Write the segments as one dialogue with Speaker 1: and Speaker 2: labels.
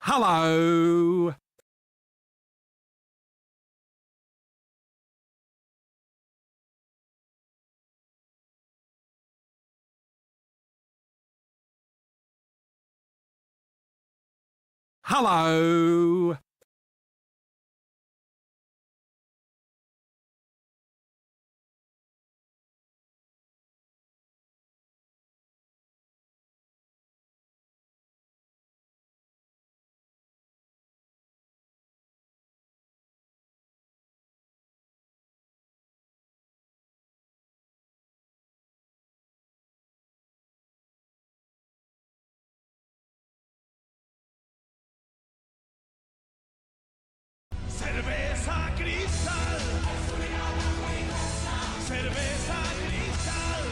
Speaker 1: Hello. Hello. Cerveza cristal. Cerveza cristal.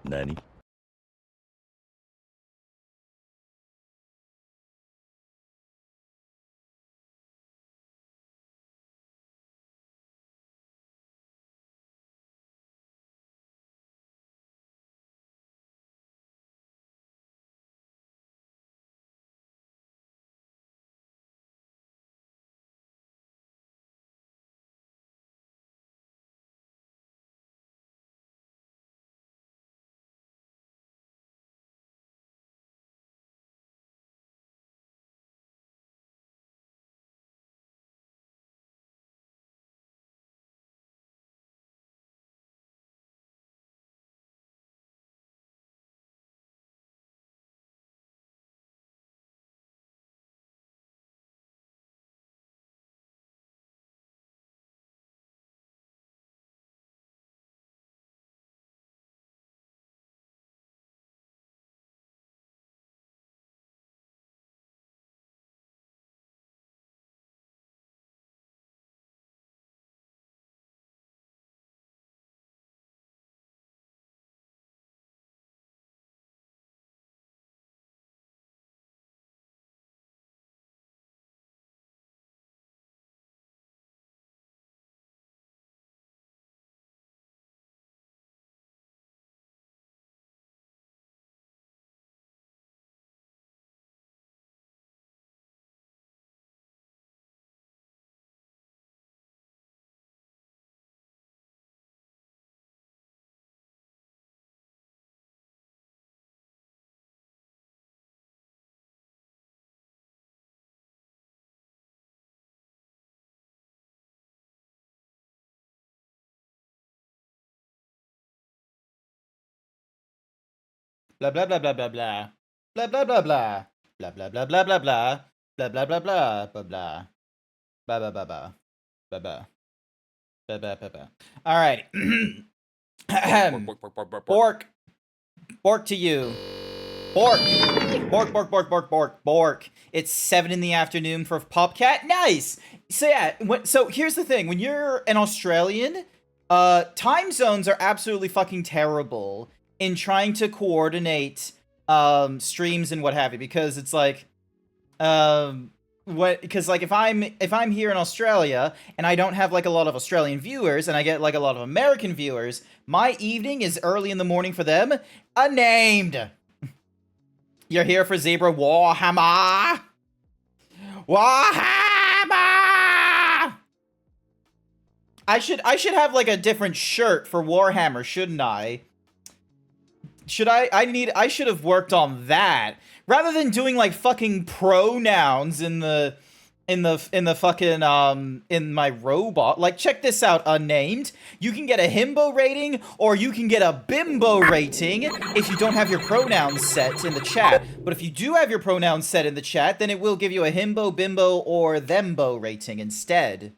Speaker 2: Nani?
Speaker 3: Blah blah blah blah blah blah. Blah blah blah blah. Blah blah blah blah blah blah. Blah blah blah blah blah blah. Blah blah blah blah. Blah blah. Blah blah blah blah. Alright. Bork. Bork to you. Bork. Bork, bork, bork, bork, bork, bork. It's 7 in the afternoon for Popcat. Nice! So yeah, so here's the thing. When you're an Australian, time zones are absolutely fucking terrible in trying to coordinate streams and what have you, because it's like because like if I'm here in Australia and I don't have like a lot of Australian viewers and I get like a lot of American viewers, my evening is early in the morning for them. Unnamed. You're here for Zebra Warhammer. Warhammer. I should have like a different shirt for Warhammer, shouldn't I? I should have worked on that rather than doing like fucking pronouns in the fucking in my robot. Like, check this out, unnamed. You can get a himbo rating or you can get a bimbo rating if you don't have your pronouns set in the chat. But if you do have your pronouns set in the chat, then it will give you a himbo, bimbo, or thembo rating instead.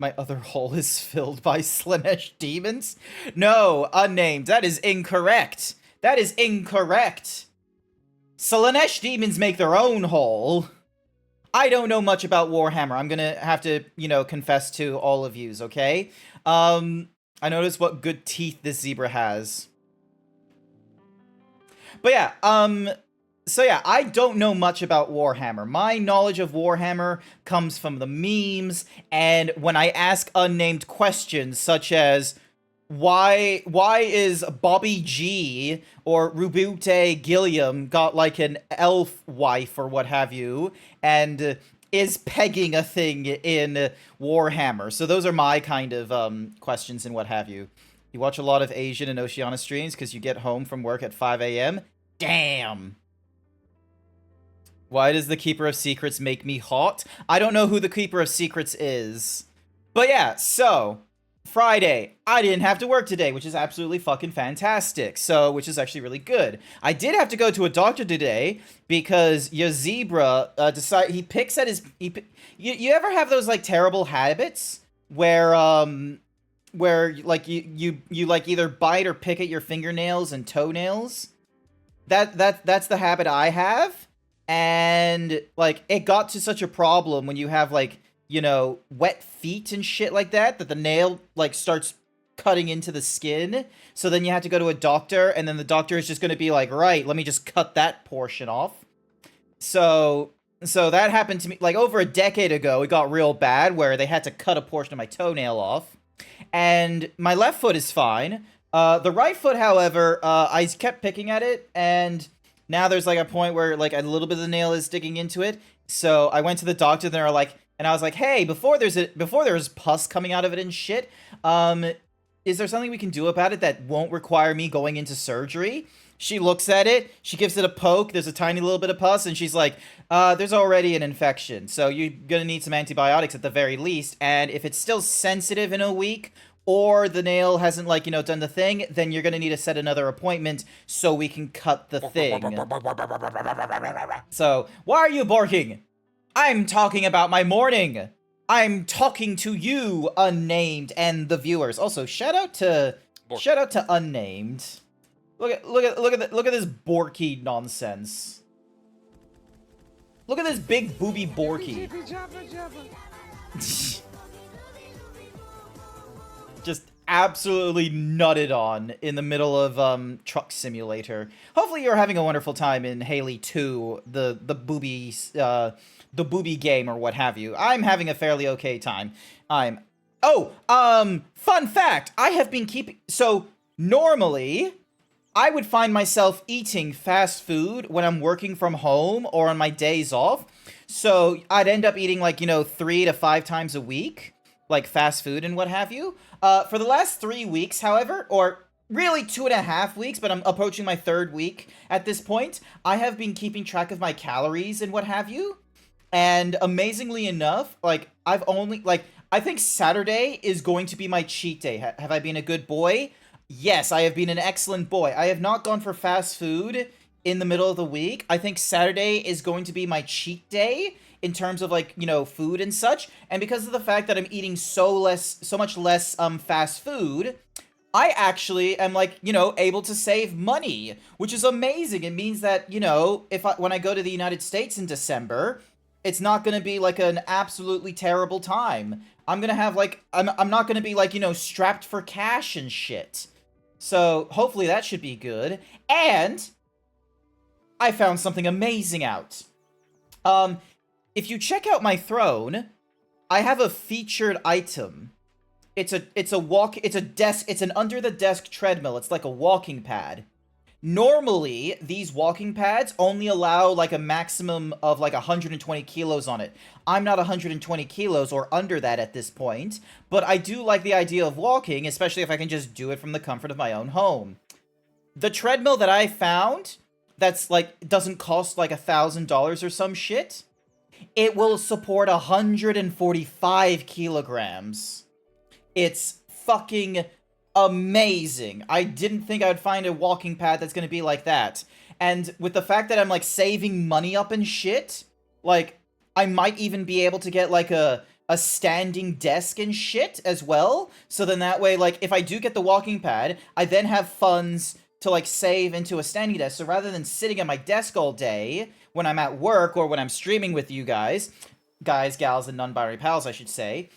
Speaker 3: My other hole is filled by Slanesh demons? No, unnamed. That is incorrect. That is incorrect. Slanesh demons make their own hole. I don't know much about Warhammer. I'm gonna have to, confess to all of yous, okay? I noticed what good teeth this zebra has. But yeah, so yeah, I don't know much about Warhammer. My knowledge of Warhammer comes from the memes, and when I ask unnamed questions such as, why is Bobby G or Rubute Gilliam got like an elf wife or what have you, and is pegging a thing in Warhammer? So those are my kind of questions and what have you. You watch a lot of Asian and Oceania streams because you get home from work at 5 a.m.? Damn! Why does the Keeper of Secrets make me hot? I don't know who the Keeper of Secrets is. But yeah, so, Friday. I didn't have to work today, which is absolutely fucking fantastic. So, which is actually really good. I did have to go to a doctor today because your zebra he picks at his... You ever have those, like, terrible habits where like, you like, either bite or pick at your fingernails and toenails? That's the habit I have. And, like, it got to such a problem when you have, like, wet feet and shit like that the nail, like, starts cutting into the skin. So then you have to go to a doctor, and then the doctor is just going to be like, right, let me just cut that portion off. So that happened to me, like, over a decade ago. It got real bad where they had to cut a portion of my toenail off. And my left foot is fine. The right foot, however, I kept picking at it, and... now there's, like, a point where, like, a little bit of the nail is digging into it. So I went to the doctor, and I was like, hey, before there's pus coming out of it and shit, is there something we can do about it that won't require me going into surgery? She looks at it, she gives it a poke, there's a tiny little bit of pus, and she's like, there's already an infection, so you're gonna need some antibiotics at the very least, and if it's still sensitive in a week, or the nail hasn't, like, done the thing, then you're gonna need to set another appointment so we can cut the thing. So, why are you barking? I'm talking about my morning. I'm talking to you, unnamed, and the viewers. Also, shout out to unnamed. Look at this Borky nonsense. Look at this big booby Borky. Just absolutely nutted on in the middle of Truck Simulator. Hopefully you're having a wonderful time in Haley 2, the booby game or what have you. I'm having a fairly okay time. Fun fact, I have been so normally I would find myself eating fast food when I'm working from home or on my days off. So I'd end up eating, like, 3 to 5 times a week, like fast food and what have you. For the last 3 weeks, however, or really 2.5 weeks, but I'm approaching my 3rd week at this point, I have been keeping track of my calories and what have you. And amazingly enough, like, I think Saturday is going to be my cheat day. Have I been a good boy? Yes, I have been an excellent boy. I have not gone for fast food in the middle of the week. I think Saturday is going to be my cheat day in terms of, like, food and such. And because of the fact that I'm eating so much less fast food, I actually am, like, able to save money, which is amazing. It means that, when I go to the United States in December, it's not going to be, like, an absolutely terrible time. I'm going to have, like, I'm not going to be, like, strapped for cash and shit. So hopefully that should be good. And I found something amazing out. If you check out my throne, I have a featured item. It's an under the desk treadmill. It's like a walking pad. Normally, these walking pads only allow like a maximum of like 120 kilos on it. I'm not 120 kilos or under that at this point, but I do like the idea of walking, especially if I can just do it from the comfort of my own home. The treadmill that I found, that's like, doesn't cost like $1,000 or some shit, it will support 145 kilograms. It's fucking amazing. I didn't think I'd find a walking pad that's gonna be like that. And with the fact that I'm like saving money up and shit, like I might even be able to get like a standing desk and shit as well. So then that way, like if I do get the walking pad, I then have funds to like save into a standing desk. So rather than sitting at my desk all day when I'm at work or when I'm streaming with you guys, gals, and non-binary pals, I should say,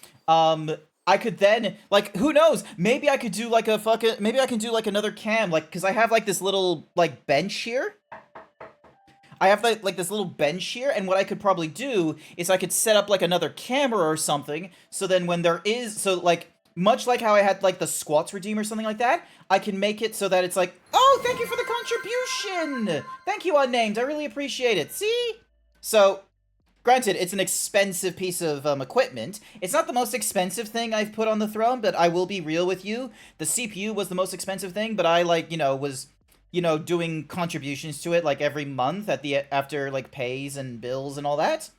Speaker 3: I could then, like, who knows? Maybe I could do like a fucking, maybe I can do like another cam, like, because I have like this little like bench here. I have like this little bench here, and what I could probably do is I could set up like another camera or something, so then when there is, so like, much like how I had like the squats redeem or something like that, I can make it so that it's like, oh, thank you for the contribution! Thank you, Unnamed, I really appreciate it, see? So, granted, it's an expensive piece of equipment. It's not the most expensive thing I've put on the throne, but I will be real with you. The CPU was the most expensive thing, but I, like, was, doing contributions to it, like, every month after, like, pays and bills and all that.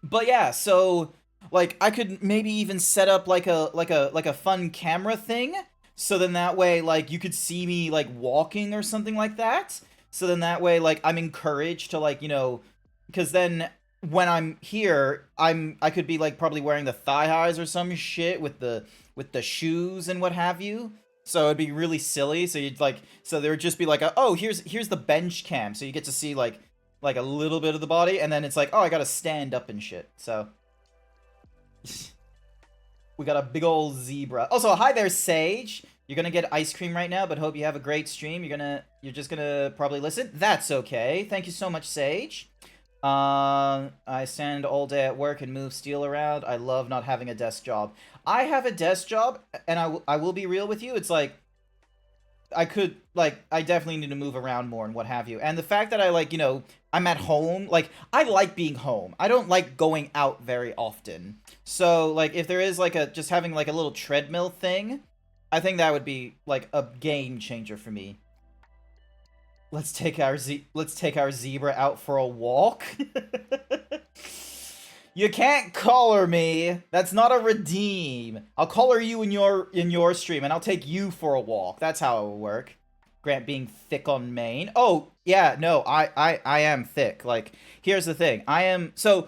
Speaker 3: But yeah, so, like, I could maybe even set up, like a fun camera thing, so then that way, like, you could see me, like, walking or something like that. So then that way, like, I'm encouraged to, like, because then when I'm here, I could be like probably wearing the thigh highs or some shit with the shoes and what have you. So it'd be really silly. So so there would just be like oh, here's the bench cam. So you get to see like a little bit of the body, and then it's like, oh, I gotta stand up and shit. So we got a big old zebra. Also, hi there, Sage. You're gonna get ice cream right now, but hope you have a great stream. You're just gonna probably listen. That's okay. Thank you so much, Sage. I stand all day at work and move steel around. I love not having a desk job. I have a desk job, and I will be real with you. It's like, I definitely need to move around more and what have you. And the fact that I'm at home, like, I like being home. I don't like going out very often. So, like, if there is, like, just having, like, a little treadmill thing, I think that would be, like, a game changer for me. Let's take our zebra out for a walk. You can't collar me. That's not a redeem. I'll collar you in your stream, and I'll take you for a walk. That's how it will work. Grant being thick on main. Oh yeah, no, I am thick. Like, here's the thing. So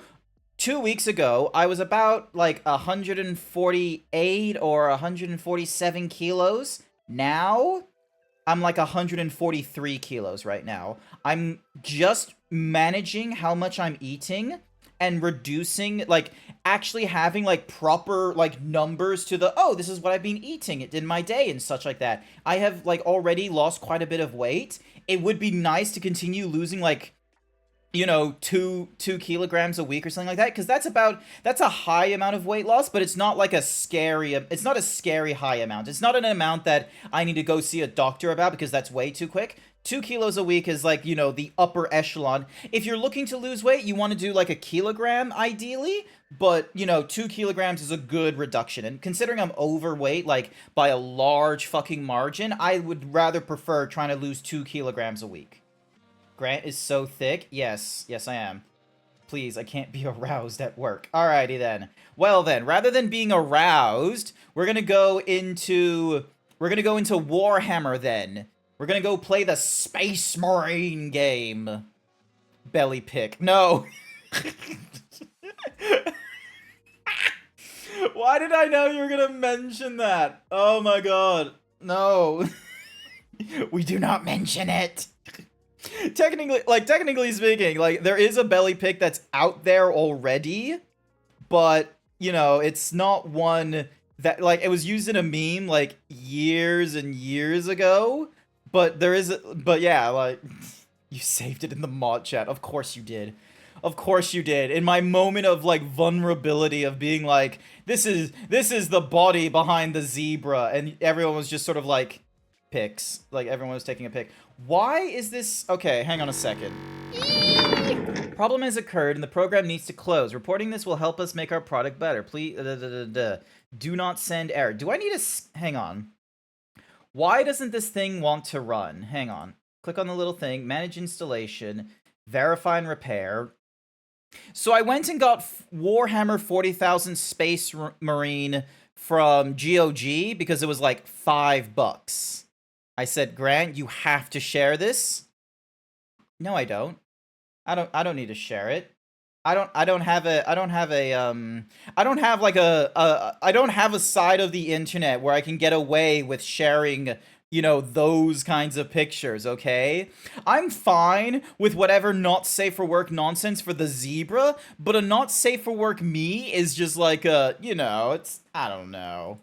Speaker 3: 2 weeks ago, I was about like 148 or 147 kilos. Now I'm like 143 kilos right now. I'm just managing how much I'm eating and reducing, like, actually having, like, proper, like, numbers to oh, this is what I've been eating in my day and such like that. I have, like, already lost quite a bit of weight. It would be nice to continue losing, like, 2 kilograms a week or something like that, because that's a high amount of weight loss, but it's not like it's not a scary high amount. It's not an amount that I need to go see a doctor about, because that's way too quick. 2 kilos a week is like, the upper echelon. If you're looking to lose weight, you want to do like a kilogram ideally, but 2 kilograms is a good reduction. And considering I'm overweight, like, by a large fucking margin, I would rather prefer trying to lose 2 kilograms a week. Grant is so thick. Yes, I am. Please, I can't be aroused at work. Alrighty then. Well then, rather than being aroused, we're gonna go into Warhammer then. We're gonna go play the Space Marine game. Belly pick. No. Why did I know you were gonna mention that? Oh my god. No. We do not mention it. Technically speaking, like, there is a belly pick that's out there already, but, it's not one that, like, it was used in a meme, like, years and years ago, but yeah, like, you saved it in the mod chat. Of course you did. Of course you did. In my moment of, like, vulnerability of being like, this is the body behind the zebra, and everyone was just sort of like, pics. Like, everyone was taking a pic. Why is this... Okay, hang on a second. Problem has occurred and the program needs to close. Reporting this will help us make our product better. Please... Do not send error. Do I need to... Hang on. Why doesn't this thing want to run? Hang on. Click on the little thing. Manage installation. Verify and repair. So I went and got Warhammer 40,000 Space Marine from GOG because it was like $5. I said, Grant, you have to share this. No, I don't. I don't need to share it. I don't have a side of the internet where I can get away with sharing, you know, those kinds of pictures, okay? I'm fine with whatever not safe for work nonsense for the zebra, but a not safe for work me is just like a, you know, it's, I don't know.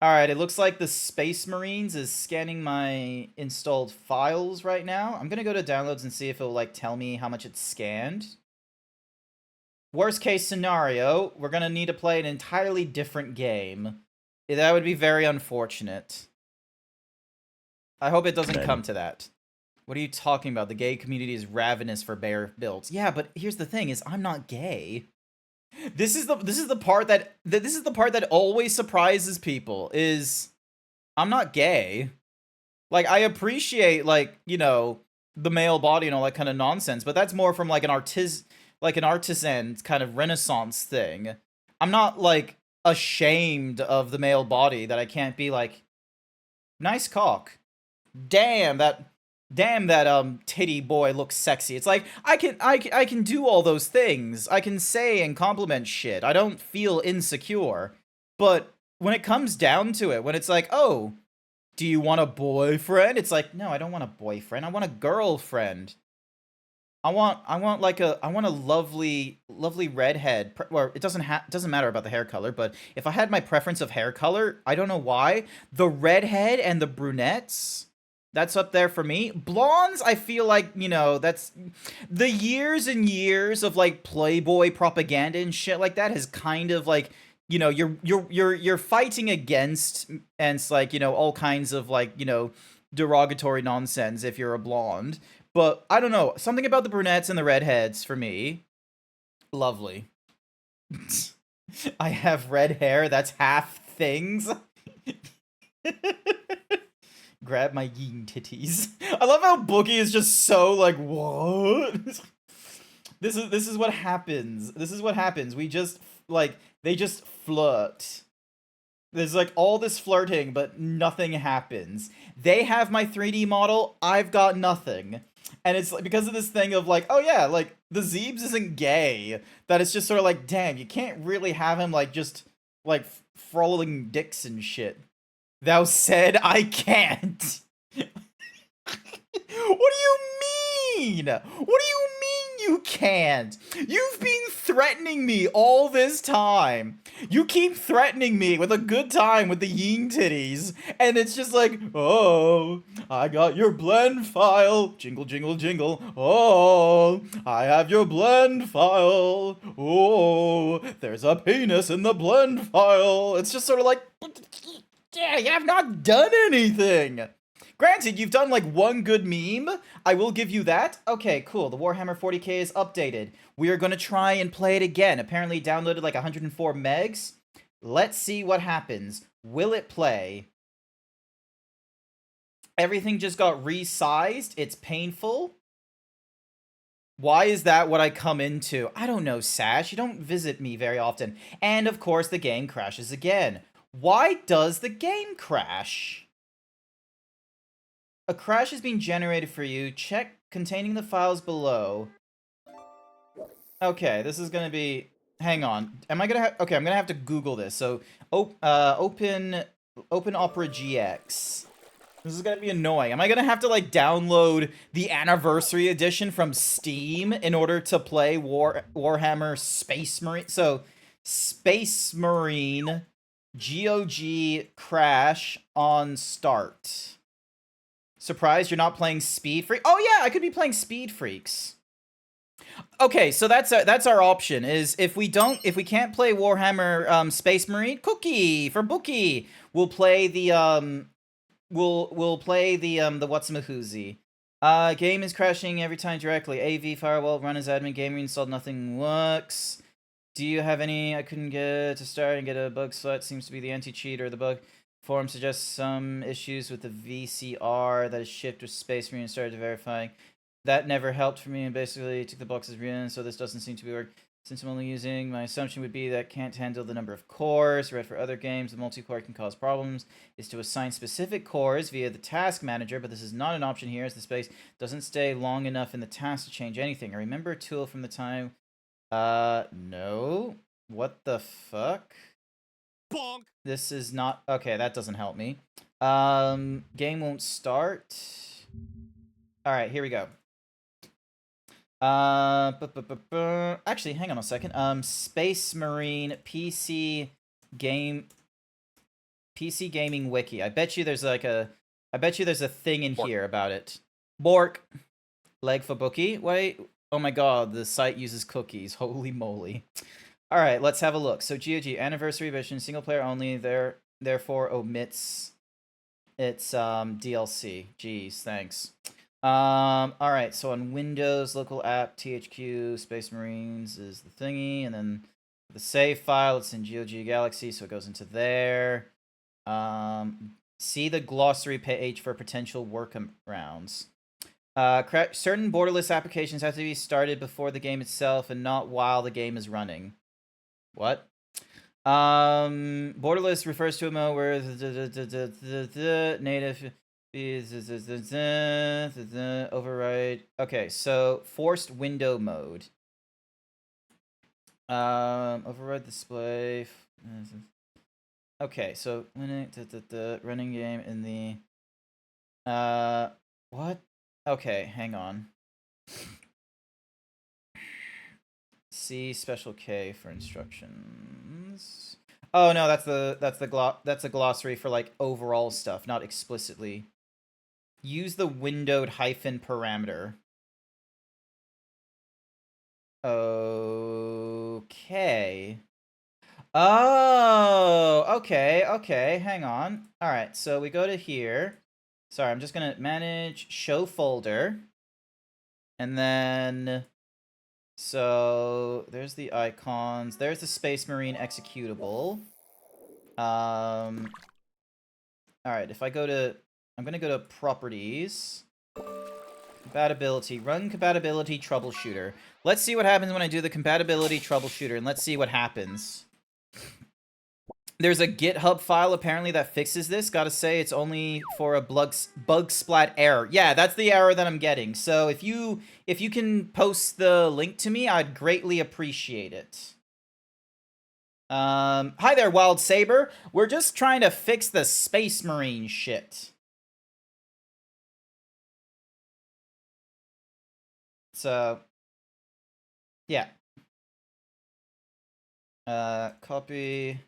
Speaker 3: Alright, it looks like the Space Marines is scanning my installed files right now. I'm gonna go to downloads and see if it'll, like, tell me how much it's scanned. Worst case scenario, we're gonna need to play an entirely different game. That would be very unfortunate. I hope it doesn't come to that. What are you talking about? The gay community is ravenous for bear builds. Yeah, but here's the thing: is I'm not gay. This is the part that always surprises people. Is I'm not gay. Like, I appreciate, like, you know, the male body and all that kind of nonsense, but that's more from like an artisan kind of Renaissance thing. I'm not like ashamed of the male body that I can't be like, nice cock. Damn that titty boy looks sexy. It's like I can do all those things. I can say and compliment shit. I don't feel insecure. But when it comes down to it, when it's like, "Oh, do you want a boyfriend?" It's like, "No, I don't want a boyfriend. I want a girlfriend. I want a lovely redhead." Or it doesn't matter about the hair color, but if I had my preference of hair color, I don't know why, the redhead and the brunettes, that's up there for me. Blondes, I feel like, you know, that's the years and years of like Playboy propaganda and shit like that has kind of like, you know, you're fighting against, and it's like, you know, all kinds of like, you know, derogatory nonsense if you're a blonde. But I don't know, something about the brunettes and the redheads for me, lovely. I have red hair, that's half things. Grab my ying titties. I love how Bookie is just so like, what? This is what happens. This is what happens. We just like, they just flirt. There's like all this flirting, but nothing happens. They have my 3D model, I've got nothing. And it's like, because of this thing of like, oh yeah, like the Zeebs isn't gay, that it's just sort of like, damn, you can't really have him like just like frolling dicks and shit. Thou said I can't. What do you mean? What do you mean you can't? You've been threatening me all this time. You keep threatening me with a good time with the ying titties, and it's just like, oh, I got your blend file. Jingle, jingle, jingle. Oh, I have your blend file. Oh, there's a penis in the blend file. It's just sort of like, yeah, you have not done anything. Granted, you've done like one good meme. I will give you that. Okay, cool. The Warhammer 40k is updated. We are going to try and play it again. Apparently downloaded like 104 megs. Let's see what happens. Will it play? Everything just got resized. It's painful. Why is that what I come into? I don't know, Sash. You don't visit me very often. And of course, the game crashes again. Why does the game crash? A crash is being generated for you. Check containing the files below. Okay, this is gonna be... Hang on. Am I gonna have... Okay, I'm gonna have to Google this. So, open Opera GX. This is gonna be annoying. Am I gonna have to, like, download the Anniversary Edition from Steam in order to play Warhammer Space Marine? So, Space Marine... GOG crash on start. Surprised you're not playing Speed Freak? Oh yeah, I could be playing Speed Freaks. Okay, so that's our option. Is if we can't play Warhammer Space Marine, Cookie for Bookie. We'll play the we'll play the what's-a-mahoozy. Game is crashing every time directly. AV firewall run as admin. Game reinstalled. Nothing works. Do you have any? I couldn't get to start and get a bug slot. Seems to be the anti-cheat or the bug. Forum suggests some issues with the VCR that is shipped with Space Marine and started verifying. That never helped for me and basically took the box as real, so this doesn't seem to be working. Since I'm only using, my assumption would be that can't handle the number of cores. Read for other games, the multi-core can cause problems. Is to assign specific cores via the task manager, but this is not an option here as the space doesn't stay long enough in the task to change anything. I remember a tool from the time. No. What the fuck?
Speaker 1: Bonk.
Speaker 3: This is not okay. That doesn't help me. Game won't start. All right, here we go. Actually, hang on a second. Space Marine PC gaming wiki. I bet you there's a thing in here about it. Bork. Leg for bookie. Wait. Oh my god, the site uses cookies. Holy moly. All right, let's have a look. So GOG anniversary edition, single player only. Therefore omits its DLC. Jeez, thanks. All right, so on Windows, local app, THQ, Space Marines is the thingy, and then the save file, it's in GOG Galaxy, so it goes into there. See the glossary page for potential workarounds. Certain borderless applications have to be started before the game itself and not while the game is running. What? Borderless refers to a mode where the native override. Okay, so forced window mode. Override display. Okay, so running game in the what? Okay, hang on. See special K for instructions. Oh no, that's a glossary for like overall stuff, not explicitly. Use the windowed hyphen parameter. Okay. Oh, okay, hang on. All right, so we go to here. Sorry, I'm just gonna manage show folder. And then, so there's the icons. There's the Space Marine executable. All right, if I go to, I'm gonna go to properties. Compatibility, run compatibility troubleshooter. Let's see what happens when I do the compatibility troubleshooter, and let's see what happens. There's a GitHub file apparently that fixes this. Gotta say, it's only for a bug splat error. Yeah, that's the error that I'm getting. So if you can post the link to me, I'd greatly appreciate it. Hi there, Wild Saber. We're just trying to fix the Space Marine shit. So, yeah. Copy.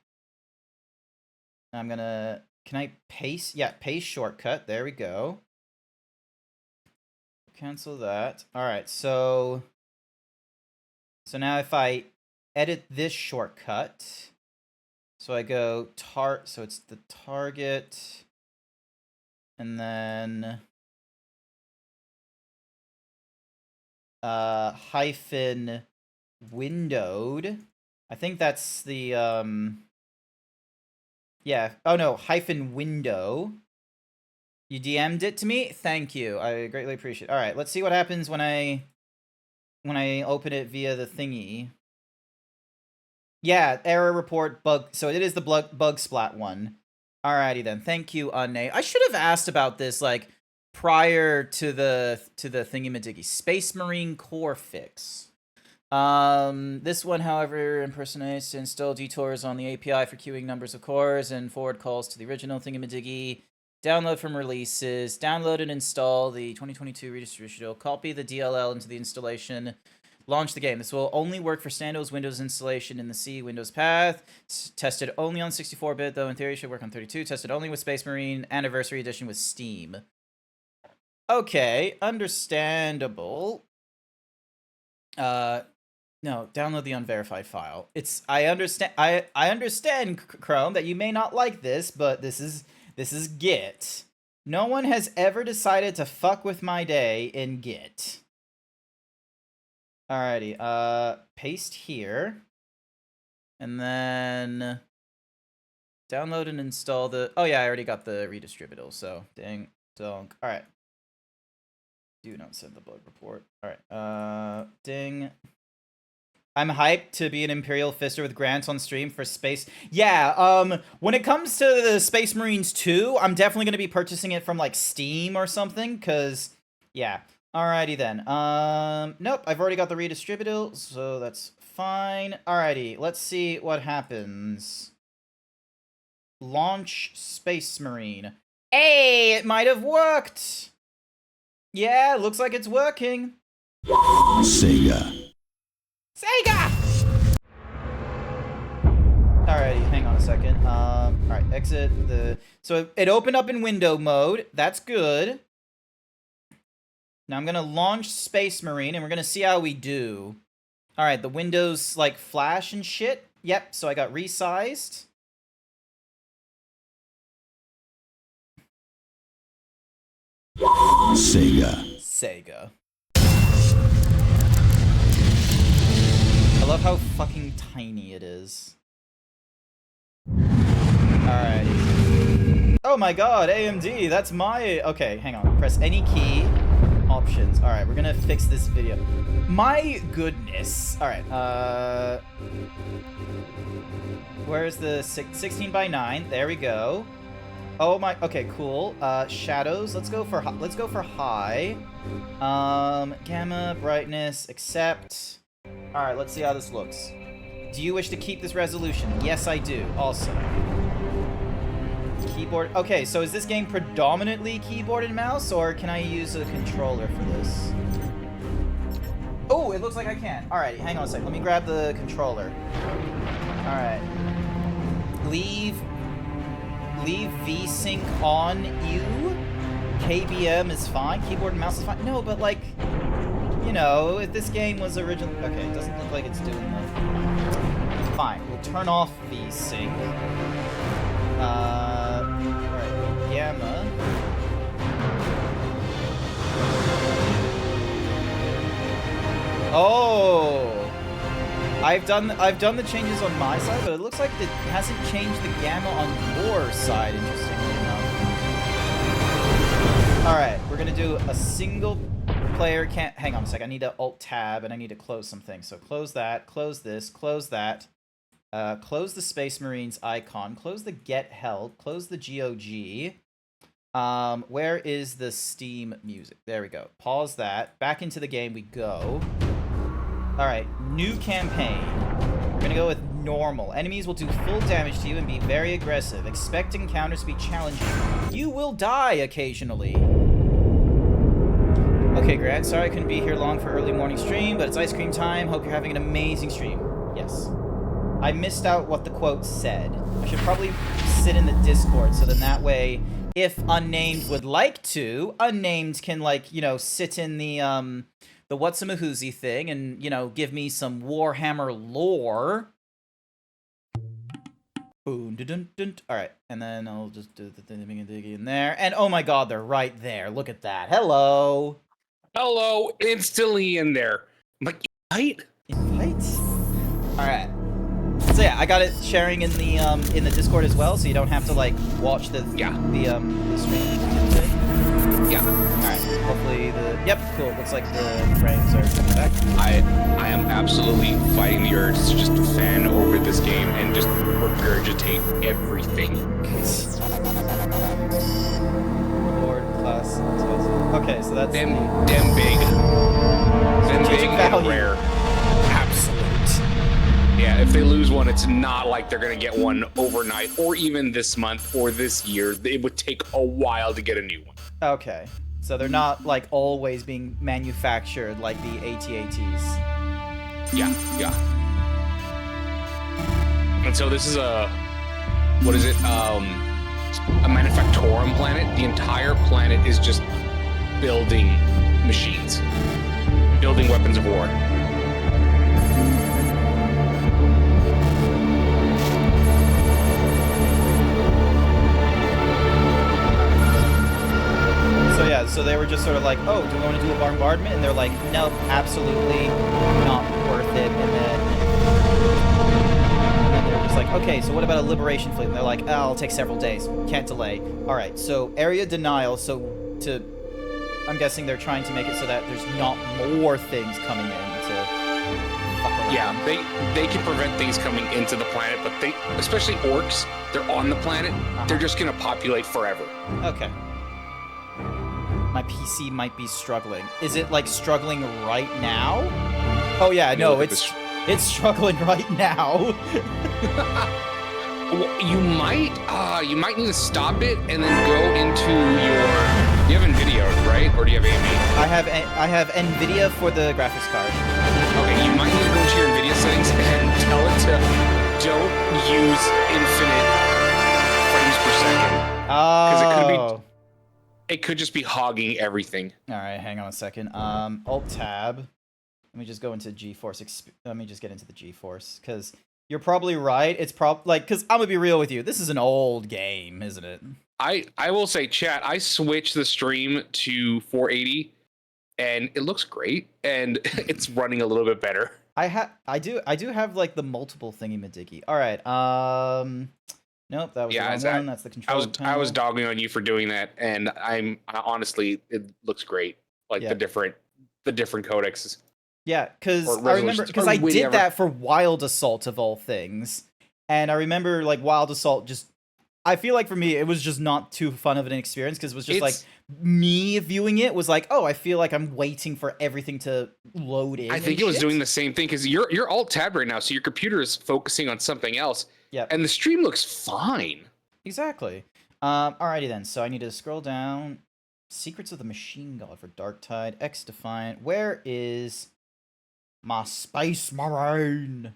Speaker 3: I'm gonna, can I paste? Yeah, paste shortcut. There we go. Cancel that. All right, so now if I edit this shortcut, so I go so it's the target, and then hyphen windowed. I think that's the yeah. Oh no, hyphen window. You DM'd it to me? Thank you. I greatly appreciate it. All right, let's see what happens when I open it via the thingy. Yeah, error report bug. So it is the bug splat one. Alrighty then. Thank you, Unne. I should have asked about this like prior to the thingy-majiggy. Space Marine core fix. This one, however, impersonates to install detours on the API for queuing numbers of cores and forward calls to the original thingy-majiggy. Download from releases. Download and install the 2022 redistribution. Copy the DLL into the installation. Launch the game. This will only work for standalone Windows installation in the C Windows path. Tested only on 64-bit, though in theory should work on 32. Tested only with Space Marine Anniversary Edition with Steam. Okay, understandable. No, download the unverified file. I understand Chrome that you may not like this, but this is Git. No one has ever decided to fuck with my day in Git. Alrighty, paste here. And then download and install the... Oh yeah, I already got the redistributable, so dang donk. Alright. Do not send the bug report. Alright, ding. I'm hyped to be an Imperial Fister with Grant on stream for Space... Yeah, when it comes to the Space Marines 2, I'm definitely going to be purchasing it from, like, Steam or something, because... Yeah. Alrighty then. Nope, I've already got the redistributable, so that's fine. Alrighty, let's see what happens. Launch Space Marine. Hey, it might have worked! Yeah, looks like it's working.
Speaker 2: Sega.
Speaker 3: Sega! Alrighty, hang on a second. Alright, exit the... So it opened up in window mode. That's good. Now I'm gonna launch Space Marine, and we're gonna see how we do. Alright, the windows, like, flash and shit. Yep, so I got resized. Sega. I love how fucking tiny it is. Alright. Oh my god, AMD, that's my... Okay, hang on. Press any key. Options. Alright, we're gonna fix this video. My goodness. Alright, where's the 16 by 9? There we go. Oh my... Okay, cool. Shadows. Let's go for high. Gamma, brightness, accept. Alright, let's see how this looks. Do you wish to keep this resolution? Yes, I do. Awesome. Keyboard. Okay, so is this game predominantly keyboard and mouse, or can I use a controller for this? Oh, it looks like I can. Alright, hang on a sec. Let me grab the controller. Alright. Leave VSync on you. KBM is fine. Keyboard and mouse is fine. No, but like, you know, if this game was original... Okay, it doesn't look like it's doing that. Fine, we'll turn off VSync. Alright, Gamma. Oh! I've done the changes on my side, but it looks like it hasn't changed the gamma on your side, interestingly enough. Alright, we're gonna do a single player hang on a sec, I need to Alt-Tab, and I need to close some things. So close that, close this, close that. Close the Space Marines icon, close the Get Help, close the GOG. Where is the Steam music? There we go. Pause that. Back into the game we go. Alright, new campaign. We're gonna go with normal. Enemies will do full damage to you and be very aggressive. Expect encounters to be challenging. You will die occasionally. Okay, Grant, sorry I couldn't be here long for early morning stream, but it's ice cream time. Hope you're having an amazing stream. Yes. I missed out what the quote said. I should probably sit in the Discord, so then that way, if Unnamed would like to, Unnamed can, like, you know, sit in the Whatsamahoozy thing and, you know, give me some Warhammer lore. Boom, dun dun. Alright, and then I'll just do the thing in there. And oh my god, they're right there. Look at that. Hello.
Speaker 4: Hello, instantly in there. I'm like, invite?
Speaker 3: Invite? Alright. So yeah, I got it sharing in the Discord as well, so you don't have to like watch the stream.
Speaker 4: Yeah.
Speaker 3: Alright. Hopefully yep, cool. Looks like the frames are coming back.
Speaker 4: I am absolutely fighting the urge to just fan over this game and just regurgitate everything.
Speaker 3: Lord class. Okay, so that's
Speaker 4: Them big. Them big and rare. Absolute. Yeah, if they lose one, it's not like they're gonna get one overnight, or even this month, or this year. It would take a while to get a new one.
Speaker 3: Okay, so they're not like always being manufactured like the AT-ATs.
Speaker 4: Yeah. And so this is a manufactorum planet. The entire planet is just building machines, building weapons of war.
Speaker 3: so they were just sort of like, oh, do we want to do a bombardment? And they're like, nope, absolutely not worth it. And then they're just like, okay, so what about a liberation fleet? And they're like, oh, it'll take several days. Can't delay. All right, so area denial. So I'm guessing they're trying to make it so that there's not more things coming in to fuck around.
Speaker 4: Yeah, they can prevent things coming into the planet, but they, especially orcs, they're on the planet. They're just gonna populate forever.
Speaker 3: Okay. My PC might be struggling. Is it like struggling right now? Oh yeah, no, it's struggling right now.
Speaker 4: Well, you might need to stop it and then go into your. You have NVIDIA, right? Or do you have AMD?
Speaker 3: I have NVIDIA for the graphics card.
Speaker 4: Okay, you might need to go into your NVIDIA settings and tell it to don't use infinite frames per second.
Speaker 3: Oh.
Speaker 4: It could just be hogging everything.
Speaker 3: All right, hang on a second. Alt tab. Let me just go into GeForce. Let me just get into the GeForce, because you're probably right. It's because I'm gonna be real with you. This is an old game, isn't it?
Speaker 4: I will say, chat. I switched the stream to 480, and it looks great, and it's running a little bit better.
Speaker 3: I do have like the multiple thingy-majiggy. All right. Nope, that was the wrong one. That's the control panel.
Speaker 4: I was dogging on you for doing that, and honestly, it looks great. Like the different codecs.
Speaker 3: Yeah, because I remember I did that for Wild Assault of all things, and I remember like Wild Assault just. I feel like for me it was just not too fun of an experience because it was just like me viewing it was like, oh, I feel like I'm waiting for everything to load in.
Speaker 4: I think it was doing the same thing because you're alt tab right now, so your computer is focusing on something else.
Speaker 3: Yeah,
Speaker 4: and the stream looks fine.
Speaker 3: Exactly. Alrighty then. So I need to scroll down. Secrets of the Machine God for Darktide. X Defiant. Where is my Space Marine?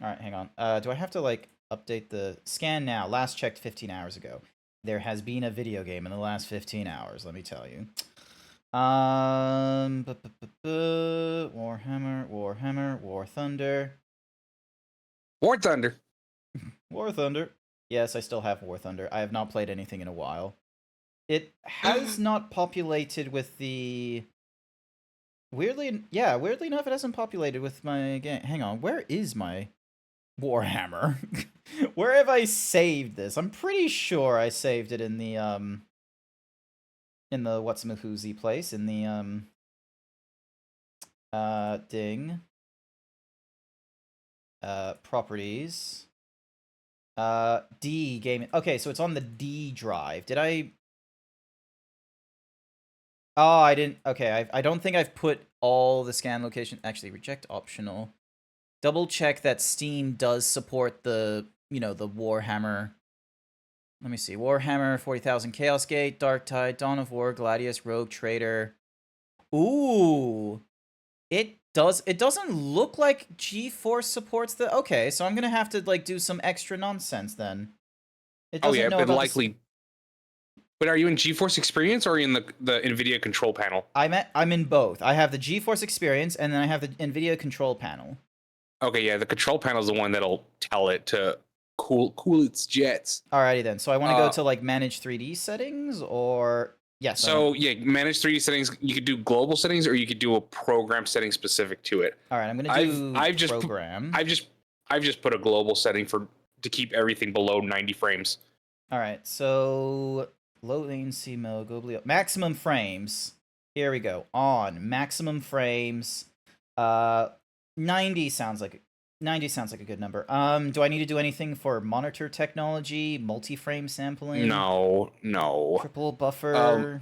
Speaker 3: Alright, hang on. Do I have to like update the scan now? Last checked 15 hours ago. There has been a video game in the last 15 hours, let me tell you. Warhammer, War Thunder.
Speaker 4: War Thunder.
Speaker 3: War Thunder. Yes, I still have War Thunder. I have not played anything in a while. It has not populated with the... Weirdly enough, it hasn't populated with my game. Hang on, where is my Warhammer? Where have I saved this? I'm pretty sure I saved it in the what's-a-mahoozy place, in the, properties. D game. Okay, so it's on the D drive. Did I? Oh, I didn't. Okay, I don't think I've put all the scan location. Actually, reject optional. Double check that Steam does support the, the Warhammer. Let me see. Warhammer 40,000 Chaos Gate, Darktide, Dawn of War, Gladius, Rogue Trader. Ooh. It doesn't look like GeForce supports the... Okay, so I'm gonna have to, like, do some extra nonsense, then. It doesn't know about
Speaker 4: likely... But are you in GeForce Experience or are you in the NVIDIA control panel?
Speaker 3: I'm in both. I have the GeForce Experience, and then I have the NVIDIA control panel.
Speaker 4: Okay, yeah, the control panel is the one that'll tell it to cool its jets.
Speaker 3: Alrighty, then. So I want to go to, like, Manage 3D settings, or... Yes.
Speaker 4: So yeah, manage 3D settings. You could do global settings, or you could do a program setting specific to it.
Speaker 3: All right, I'm gonna do program.
Speaker 4: I've just put a global setting to keep everything below 90 frames.
Speaker 3: All right, so low latency mode, maximum frames. Here we go. On maximum frames. 90 sounds like a good number. Do I need to do anything for monitor technology, multi-frame sampling?
Speaker 4: No.
Speaker 3: Triple buffer.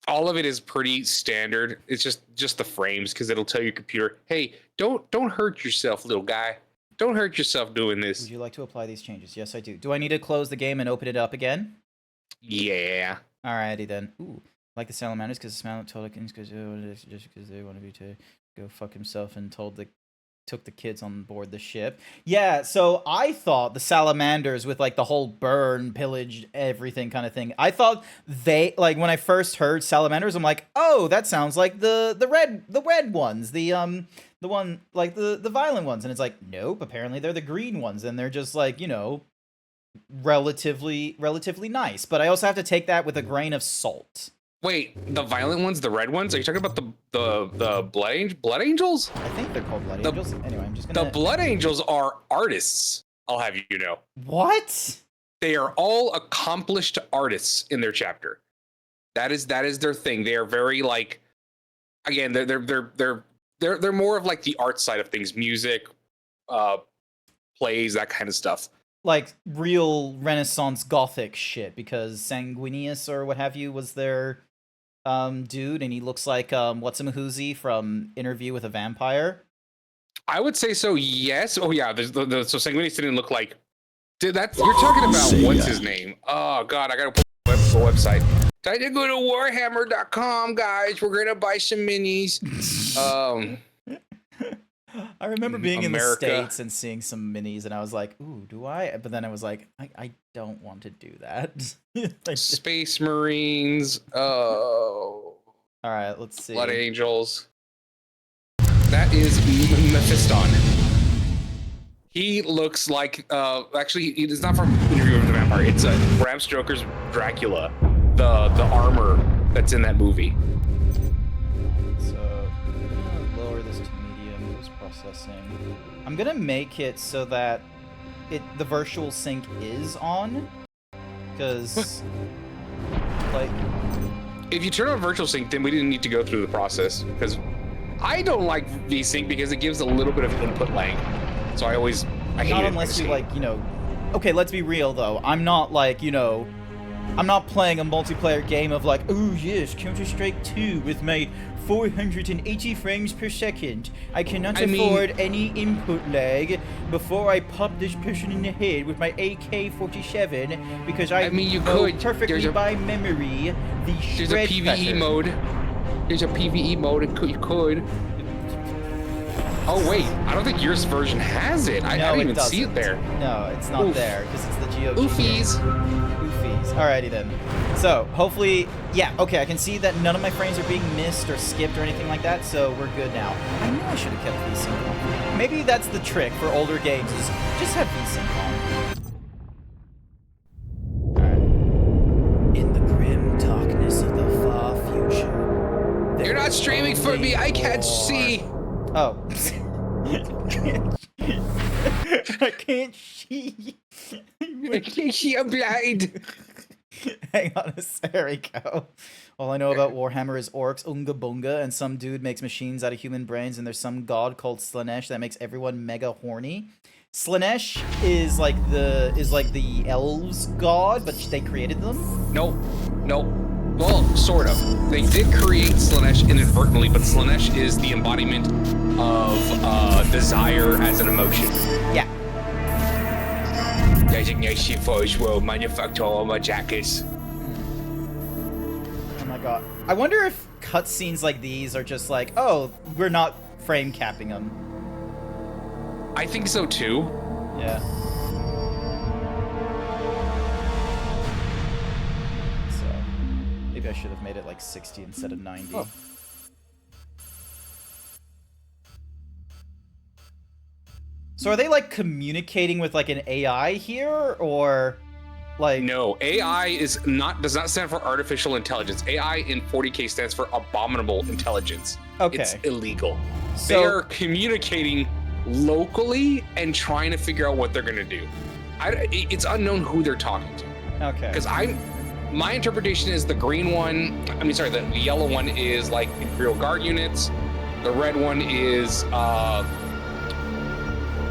Speaker 4: All of it is pretty standard. It's just the frames, because it'll tell your computer, hey, don't hurt yourself, little guy. Don't hurt yourself doing this.
Speaker 3: Would you like to apply these changes? Yes, I do. Do I need to close the game and open it up again?
Speaker 4: Yeah.
Speaker 3: Alrighty then. Ooh, like the salamanders, because the salamander told the just because they wanted to go fuck himself and took the kids on board the ship. Yeah, so I thought the salamanders with like the whole burn, pillage, everything kind of thing. I thought they, like, when I first heard salamanders, I'm like, oh, that sounds like the red ones, the one like the violent ones. And it's like, nope, apparently they're the green ones, and they're just like, relatively nice. But I also have to take that with a grain of salt.
Speaker 4: Wait, the violent ones, the red ones? Are you talking about the blood angels?
Speaker 3: I think they're called Blood Angels. Anyway, I'm just
Speaker 4: The
Speaker 3: gonna...
Speaker 4: blood angels are artists, I'll have you know.
Speaker 3: What?
Speaker 4: They are all accomplished artists in their chapter. That is their thing. They are very like, again, they're more of like the art side of things, music, plays, that kind of stuff.
Speaker 3: Like real Renaissance Gothic shit, because Sanguinius or what have you was their dude, and he looks like What's-a-Mahoozy from Interview with a Vampire.
Speaker 4: I would say so, yes. Oh yeah, so Sanguinius didn't look like. You're talking about what's his name? Oh god, I gotta pull up the website. Time to go to Warhammer.com, guys. We're gonna buy some minis.
Speaker 3: I remember being
Speaker 4: America.
Speaker 3: in the States and seeing some minis, and I was like, "Ooh, do I?" But then I was like, "I don't want to do that."
Speaker 4: Space Marines. Oh.
Speaker 3: All right, let's see.
Speaker 4: Blood Angels. That is Mephiston. He looks like, actually, it's not from Interview with the Vampire. It's Bram Stoker's Dracula, the armor that's in that movie.
Speaker 3: So, I'm gonna lower this to medium, post processing. I'm gonna make it so that the virtual sync is on, because, like...
Speaker 4: If you turn on virtual sync, then we didn't need to go through the process, because I don't like VSync because it gives a little bit of input lag. So I hate it.
Speaker 3: Not unless you, like, you know... Okay, let's be real, though. I'm not, like, you know... I'm not playing a multiplayer game of, like, oh, yes, Counter-Strike 2 with my 480 frames per second. I cannot afford any input lag before I pop this person in the head with my AK-47 because
Speaker 4: you
Speaker 3: know
Speaker 4: could.
Speaker 3: perfectly by memory the shred
Speaker 4: There's a PvE
Speaker 3: pattern.
Speaker 4: mode. There's a PvE mode. You could. Oh wait, I don't think yours version has it. I didn't even see it there.
Speaker 3: No, it's not there because it's the GOG.
Speaker 4: Oofies.
Speaker 3: Oofies. Alrighty then. So hopefully, yeah, okay. I can see that none of my frames are being missed or skipped or anything like that, so we're good now. I knew I should have kept VSync on. Maybe that's the trick for older games: is just have VSync on. Alright. In the grim darkness of the far future.
Speaker 4: You're not streaming for me. I can't see.
Speaker 3: Oh. I can't see.
Speaker 4: I can't see. I'm blind.
Speaker 3: Hang on there we go. All I know about Warhammer is orcs, unga bunga, and some dude makes machines out of human brains, and there's some god called Slanesh that makes everyone mega horny. Slanesh is like the elves' god, but they created them?
Speaker 4: No. Well, sort of. They did create Slanesh inadvertently, but Slanesh is the embodiment of desire as an emotion.
Speaker 3: Yeah.
Speaker 4: Designation for his world manufacture armor jackets.
Speaker 3: Oh my god. I wonder if cutscenes like these are just like, oh, we're not frame capping them.
Speaker 4: I think so too.
Speaker 3: Yeah. So, maybe I should have made it like 60 instead of 90. Oh. So are they like communicating with like an AI here, or like?
Speaker 4: No, AI does not stand for artificial intelligence. AI in 40K stands for abominable intelligence.
Speaker 3: Okay.
Speaker 4: It's illegal.
Speaker 3: So,
Speaker 4: they are communicating locally and trying to figure out what they're gonna do. It's unknown who they're talking to.
Speaker 3: Okay.
Speaker 4: Because my interpretation is the green one. The yellow one is like Imperial Guard units. The red one is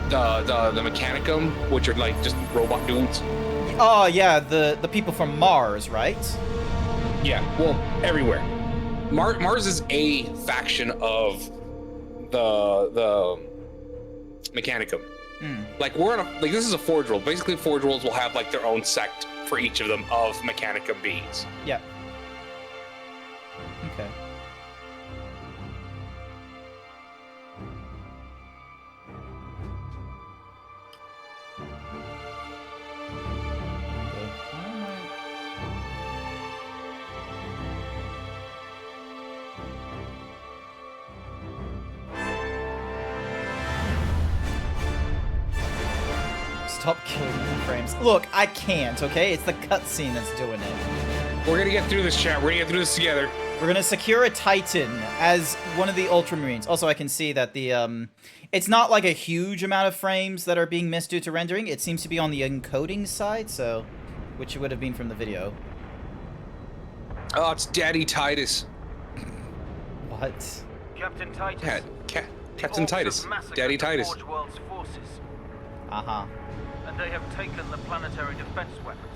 Speaker 4: the Mechanicum, which are like just robot dudes.
Speaker 3: Oh yeah, the people from Mars, right?
Speaker 4: Yeah, well, everywhere. Mars is a faction of the Mechanicum. Like this is a Forge World. Basically, Forge Worlds will have like their own sect for each of them of Mechanicum beings.
Speaker 3: Yeah. Okay. Stop killing me in frames. Look, I can't, okay? It's the cutscene that's doing it.
Speaker 4: We're gonna get through this, chat. We're gonna get through this together.
Speaker 3: We're gonna secure a Titan as one of the Ultramarines. Also, I can see that the, it's not like a huge amount of frames that are being missed due to rendering. It seems to be on the encoding side, so, which it would have been from the video.
Speaker 4: Oh, it's Daddy Titus.
Speaker 3: What?
Speaker 5: Captain Titus.
Speaker 4: Captain Titus. Daddy Titus.
Speaker 5: Forge World's forces,
Speaker 3: Uh-huh.
Speaker 5: and they have taken the planetary defense weapons.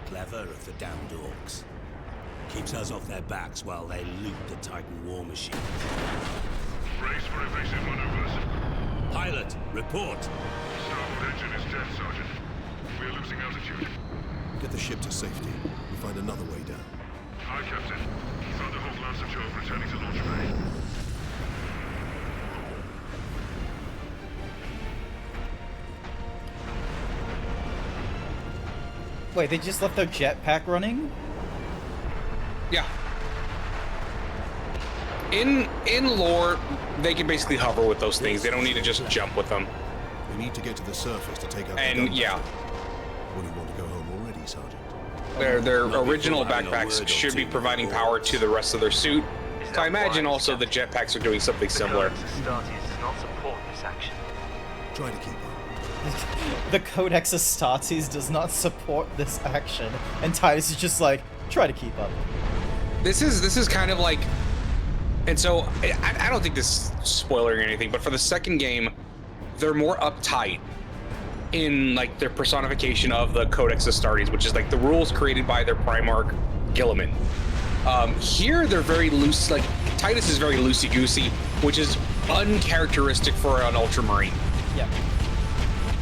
Speaker 2: Clever of the damned orcs. Keeps us off their backs while they loot the Titan war machine.
Speaker 1: Brace for evasive maneuvers.
Speaker 2: Pilot, report.
Speaker 1: Starboard engine is dead, Sergeant. We are losing altitude.
Speaker 6: Get the ship to safety. We'll find another way down.
Speaker 1: Aye, Captain. Thunderhawk Lancer Jove returning to launch bay.
Speaker 3: Wait, they just left their jetpack running?
Speaker 4: Yeah. In lore, they can basically hover with those things. They don't need to just jump with them.
Speaker 6: We need to get to the surface to take out the
Speaker 4: And
Speaker 6: gun.
Speaker 4: yeah,
Speaker 6: When you want to go home already, Sergeant.
Speaker 4: their
Speaker 2: Not
Speaker 4: original
Speaker 2: before having a
Speaker 4: backpacks
Speaker 2: word or
Speaker 4: should be
Speaker 2: two
Speaker 4: providing
Speaker 2: before.
Speaker 4: power to the rest of their suit. So I imagine also the jetpacks are doing something similar.
Speaker 5: Astartes does not support this action.
Speaker 6: Try to keep up.
Speaker 3: The Codex Astartes does not support this action, and Titus is just like, try to keep up.
Speaker 4: This is kind of like, and so I don't think this is spoiling or anything, but for the second game, they're more uptight in like their personification of the Codex Astartes, which is like the rules created by their Primarch Gilliman. Here they're very loose. Like Titus is very loosey goosey, which is uncharacteristic for an Ultramarine.
Speaker 3: Yeah.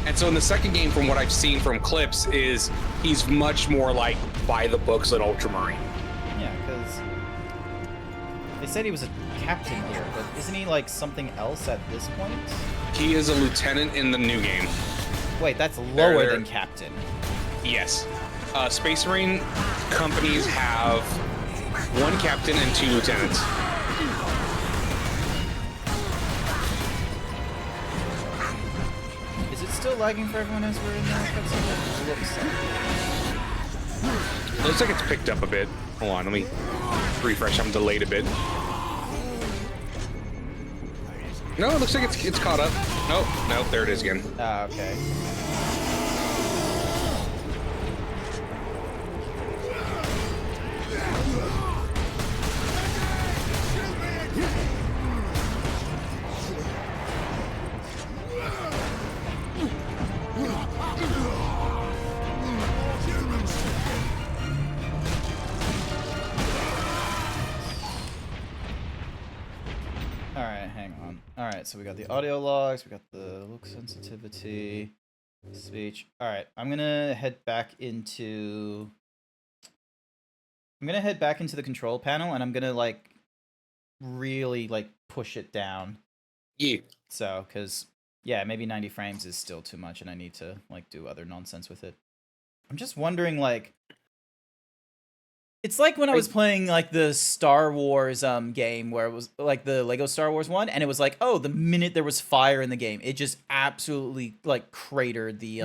Speaker 4: And so in the second game, from what I've seen from clips, is he's much more like by the books an Ultramarine.
Speaker 3: Yeah, because they said he was a captain here, but isn't he like something else at this point?
Speaker 4: He is a lieutenant in the new game.
Speaker 3: Wait, that's lower
Speaker 4: They're-
Speaker 3: than captain.
Speaker 4: Yes. Space Marine companies have one captain and 2 lieutenants.
Speaker 3: Is it still lagging for everyone as we're in the cutscene? It looks like.
Speaker 4: Looks like it's picked up a bit. Hold on, let me refresh. I'm delayed a bit. No, it looks like it's caught up. Nope, there it is again.
Speaker 3: Ah, okay. Alright, hang on. Alright, so we got the audio logs, we got the look sensitivity, speech. Alright, I'm gonna head back into the control panel, and I'm gonna like really like push it down.
Speaker 4: Yeah.
Speaker 3: So, cause yeah, maybe 90 frames is still too much, and I need to like do other nonsense with it. I'm just wondering, like, it's like when I was playing like the Star Wars game where it was like the Lego Star Wars one, and it was like, oh, the minute there was fire in the game, it just absolutely like cratered the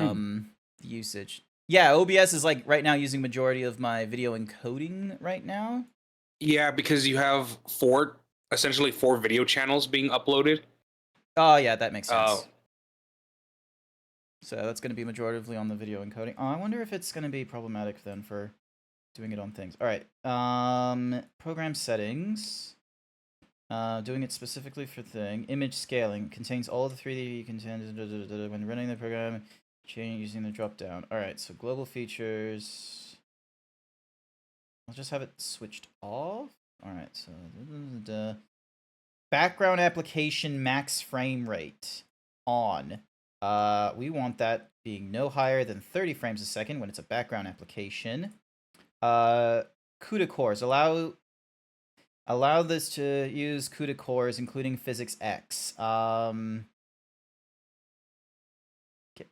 Speaker 3: usage. Yeah, OBS is like right now using majority of my video encoding right now.
Speaker 4: Yeah, because you have essentially four video channels being uploaded.
Speaker 3: Oh yeah, that makes sense.
Speaker 4: Oh.
Speaker 3: So that's going to be majoritively on the video encoding. Oh, I wonder if it's going to be problematic then for doing it on things. All right. Program settings. Doing it specifically for thing. Image scaling contains all the 3D content when running the program. Change using the drop down. All right. So global features. I'll just have it switched off. All right. So background application max frame rate on. We want that being no higher than 30 frames a second when it's a background application. CUDA cores allow this to use CUDA cores, including Physics X.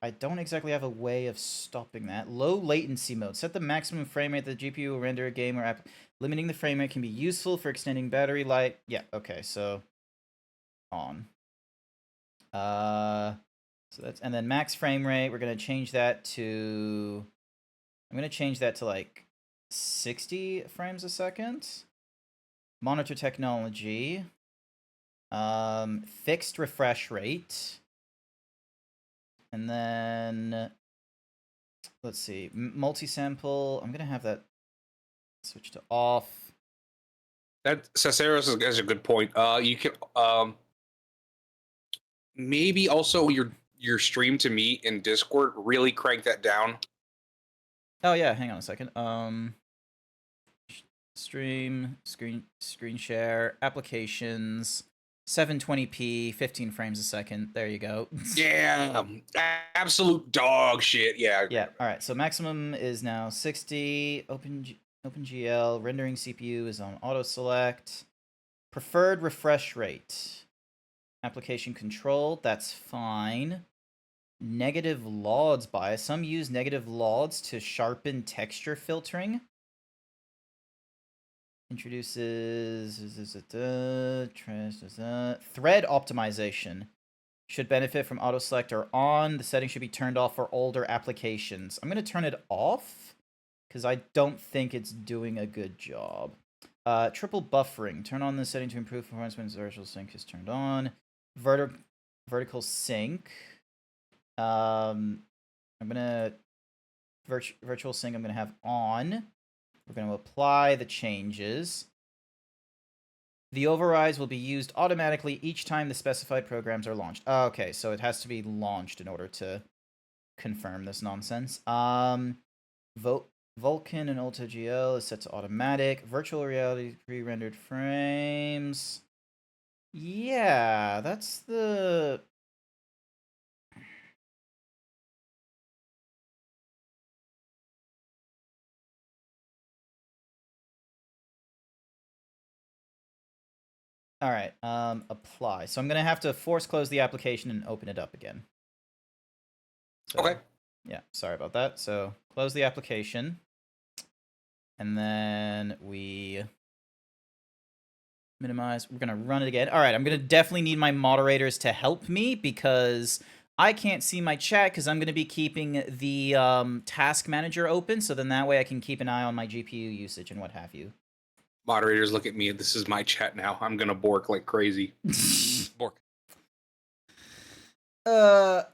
Speaker 3: I don't exactly have a way of stopping that. Low latency mode. Set the maximum frame rate that the GPU will render a game or app. Limiting the frame rate can be useful for extending battery life. Yeah, okay, so on. So that's, and then max frame rate, we're gonna change that to, I'm gonna change that to like 60 frames a second. Monitor technology, fixed refresh rate, and then let's see, multi-sample. I'm gonna have that switch to off.
Speaker 4: That Cesaros is a good point. You can maybe also your stream to me in Discord really crank that down.
Speaker 3: Oh yeah, hang on a second. Stream, screen share, applications, 720p, 15 frames a second. There you go.
Speaker 4: Yeah, absolute dog shit. Yeah.
Speaker 3: Yeah. All right. So maximum is now 60. OpenGL rendering CPU is on auto select. Preferred refresh rate. Application control. That's fine. Negative LODs bias. Some use negative LODs to sharpen texture filtering. Introduces thread optimization. Should benefit from auto select or on. The setting should be turned off for older applications. I'm going to turn it off because I don't think it's doing a good job. Triple buffering. Turn on the setting to improve performance when virtual sync is turned on. Vertical sync. I'm going to virtual sync I'm going to have on. We're going to apply the changes. The overrides will be used automatically each time the specified programs are launched. Okay, so it has to be launched in order to confirm this nonsense. Vulkan and AltoGL is set to automatic. Virtual reality pre-rendered frames. Yeah, that's the... All right, apply. So I'm going to have to force close the application and open it up again. So,
Speaker 4: Okay.
Speaker 3: Yeah, sorry about that. So close the application. And then we minimize. We're going to run it again. All right, I'm going to definitely need my moderators to help me because I can't see my chat because I'm going to be keeping the task manager open. So then that way I can keep an eye on my GPU usage and what have you.
Speaker 4: Moderators, look at me. This is my chat now. I'm gonna bork like crazy. Bork.
Speaker 3: Yeah,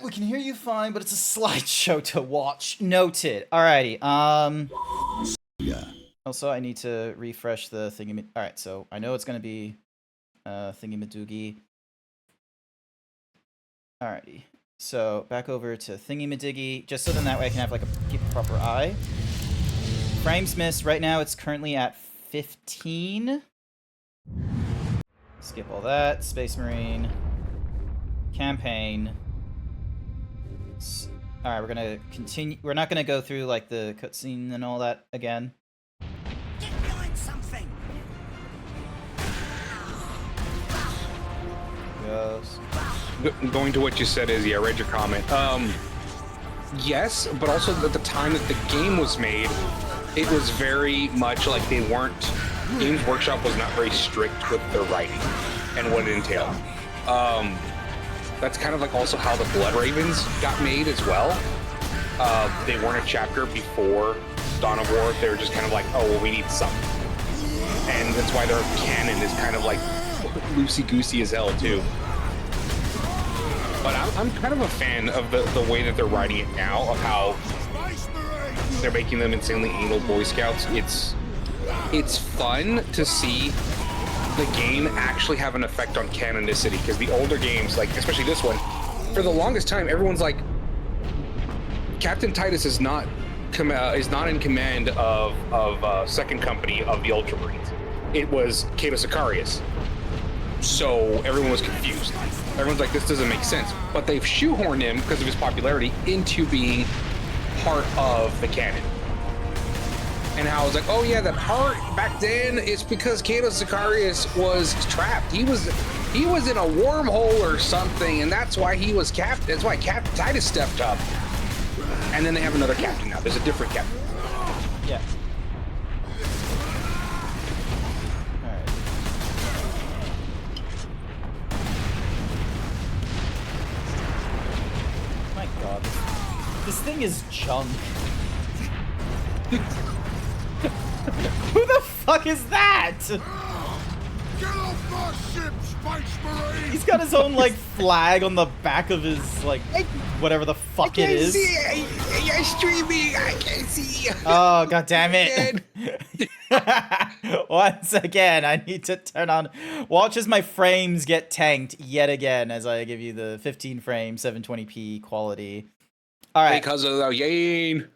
Speaker 3: we can hear you fine, but it's a slideshow to watch. Noted. Alrighty.
Speaker 6: Yeah.
Speaker 3: Also, I need to refresh the thingy. All right, so I know it's gonna be thingy-madoogie. Alrighty. So back over to thingy-madiggy, just so then that way I can have like keep a proper eye. Frames missed. Right now, it's currently at 15. Skip all that. Space Marine. Campaign. All right, we're gonna continue. We're not gonna go through like the cutscene and all that again.
Speaker 2: Get behind something.
Speaker 3: Goes.
Speaker 4: Going to what you said is, yeah, I read your comment. Yes, but also at the time that the game was made, it was very much like they weren't. Games Workshop was not very strict with their writing and what it entailed. That's kind of like also how the Blood Ravens got made as well. They weren't a chapter before Dawn of War. They were just kind of like, oh, well, we need something. And that's why their canon is kind of like loosey-goosey as hell, too. But I'm kind of a fan of the way that they're writing it now, of how they're making them insanely anal Boy Scouts. It's fun to see the game actually have an effect on canonicity, because the older games, like especially this one, for the longest time, everyone's like, Captain Titus is not in command of Second Company of the Ultramarines. It was Cato Sicarius. So everyone was confused. Everyone's like, this doesn't make sense. But they've shoehorned him, because of his popularity, into being part of the canon. And how I was like, oh yeah, that part back then is because Cato Sicarius was trapped. He was in a wormhole or something, and that's why he was captain. That's why Captain Titus stepped up. And then they have another captain now. There's a different captain.
Speaker 3: Yeah. thing is junk. Who the fuck is that?
Speaker 6: Get off my ship, Space Marine!
Speaker 3: He's got his own, like, flag on the back of his, like, whatever the fuck it is.
Speaker 4: You're streaming. I can't see.
Speaker 3: Oh, god damn it. Once again, I need to turn on... Watch as my frames get tanked yet again as I give you the 15 frame, 720p quality. Alright.
Speaker 4: Because of the gain.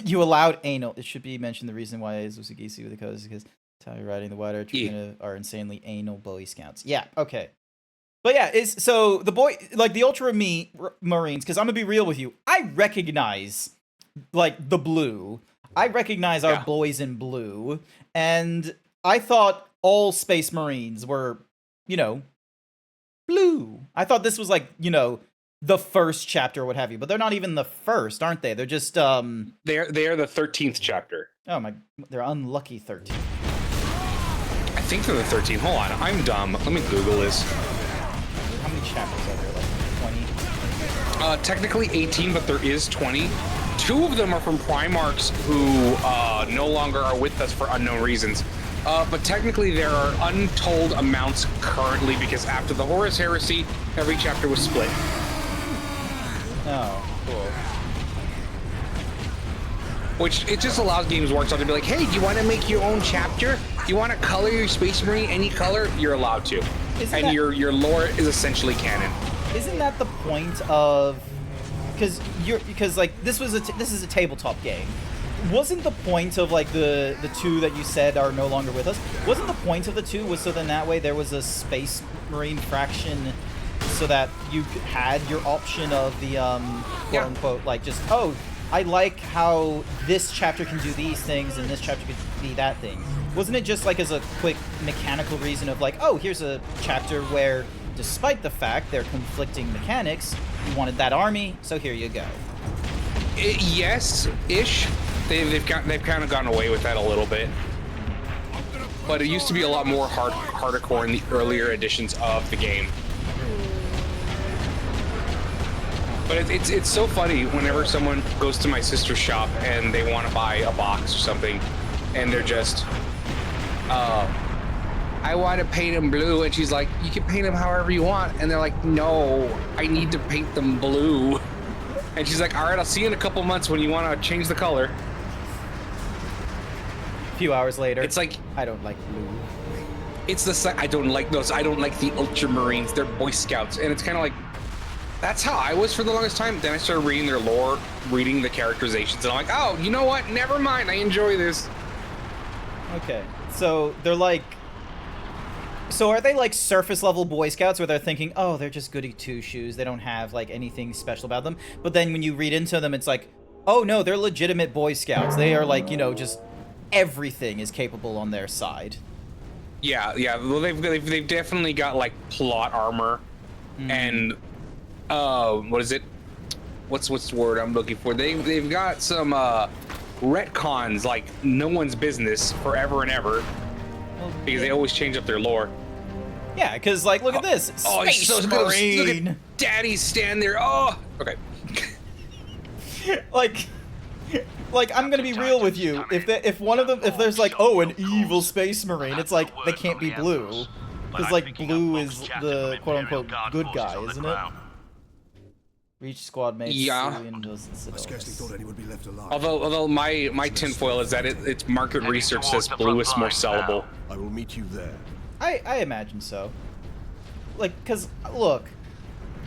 Speaker 3: You allowed anal. It should be mentioned the reason why is Usagisi with the code is because Tyler riding the water are insanely anal Boy Scouts. Yeah, okay. But yeah, so the boy, like the Ultramarines, because I'm gonna be real with you, I recognize like the blue. I recognize our boys in blue, and I thought all Space Marines were, you know, blue. I thought this was like, you know, the first chapter or what have you, but they're not even the first, aren't they? They're just
Speaker 4: They're the 13th chapter.
Speaker 3: Oh my, they're unlucky 13.
Speaker 4: I think they're the 13th. Hold on, I'm dumb. Let me Google this.
Speaker 3: How many chapters are there? Like 20?
Speaker 4: Technically 18, but there is 20. 2 of them are from Primarchs who no longer are with us for unknown reasons. But technically there are untold amounts currently because after the Horus Heresy, every chapter was split.
Speaker 3: Oh, cool.
Speaker 4: Which, it just allows Games Workshop to be like, hey, do you want to make your own chapter? Do you want to color your Space Marine any color? You're allowed to. Your lore is essentially canon.
Speaker 3: Isn't that the point of... Because like, this is a tabletop game. Wasn't the point of, like, the 2 that you said are no longer with us, wasn't the point of the 2 was so then that way there was a Space Marine faction so that you had your option of the, quote-unquote, like, just, oh, I like how this chapter can do these things and this chapter could be that thing. Wasn't it just like as a quick mechanical reason of like, oh, here's a chapter where, despite the fact they're conflicting mechanics, you wanted that army, so here you go.
Speaker 4: Yes-ish. They've kind of gone away with that a little bit. But it used to be a lot more hardcore in the earlier editions of the game. But it's so funny whenever someone goes to my sister's shop and they want to buy a box or something, and they're just, I want to paint them blue, and she's like, you can paint them however you want, and they're like, no, I need to paint them blue. And she's like, all right, I'll see you in a couple months when you want to change the color.
Speaker 3: A few hours later,
Speaker 4: it's like,
Speaker 3: I don't like blue.
Speaker 4: It's the I don't like those. I don't like the Ultramarines. They're Boy Scouts, and it's kind of like, that's how I was for the longest time. Then I started reading their lore, reading the characterizations, and I'm like, oh, you know what? Never mind. I enjoy this.
Speaker 3: Okay, so they're like, so are they like surface level Boy Scouts where they're thinking, oh, they're just goody two-shoes, they don't have like anything special about them, but then when you read into them, it's like, oh no, they're legitimate Boy Scouts. They are like, you know, just everything is capable on their side. Yeah.
Speaker 4: Well, they've definitely got like plot armor, and what is it? What's the word I'm looking for? They've got some retcons like no one's business forever and ever, because they always change up their lore.
Speaker 3: Yeah, because like, look at this, Space
Speaker 4: so
Speaker 3: Marine.
Speaker 4: Look at Daddy stand there. Oh, okay.
Speaker 3: like I'm gonna be real with you. If one of them, if there's like, oh, an evil Space Marine, it's like they can't be blue, because like blue is the quote-unquote good guy, isn't it? Reach squad mates.
Speaker 4: Yeah.
Speaker 6: I scarcely thought anyone would be left alive.
Speaker 4: Although my tinfoil is that its market research says blue is more sellable.
Speaker 6: I will meet you there.
Speaker 3: I imagine so. Like, cause look,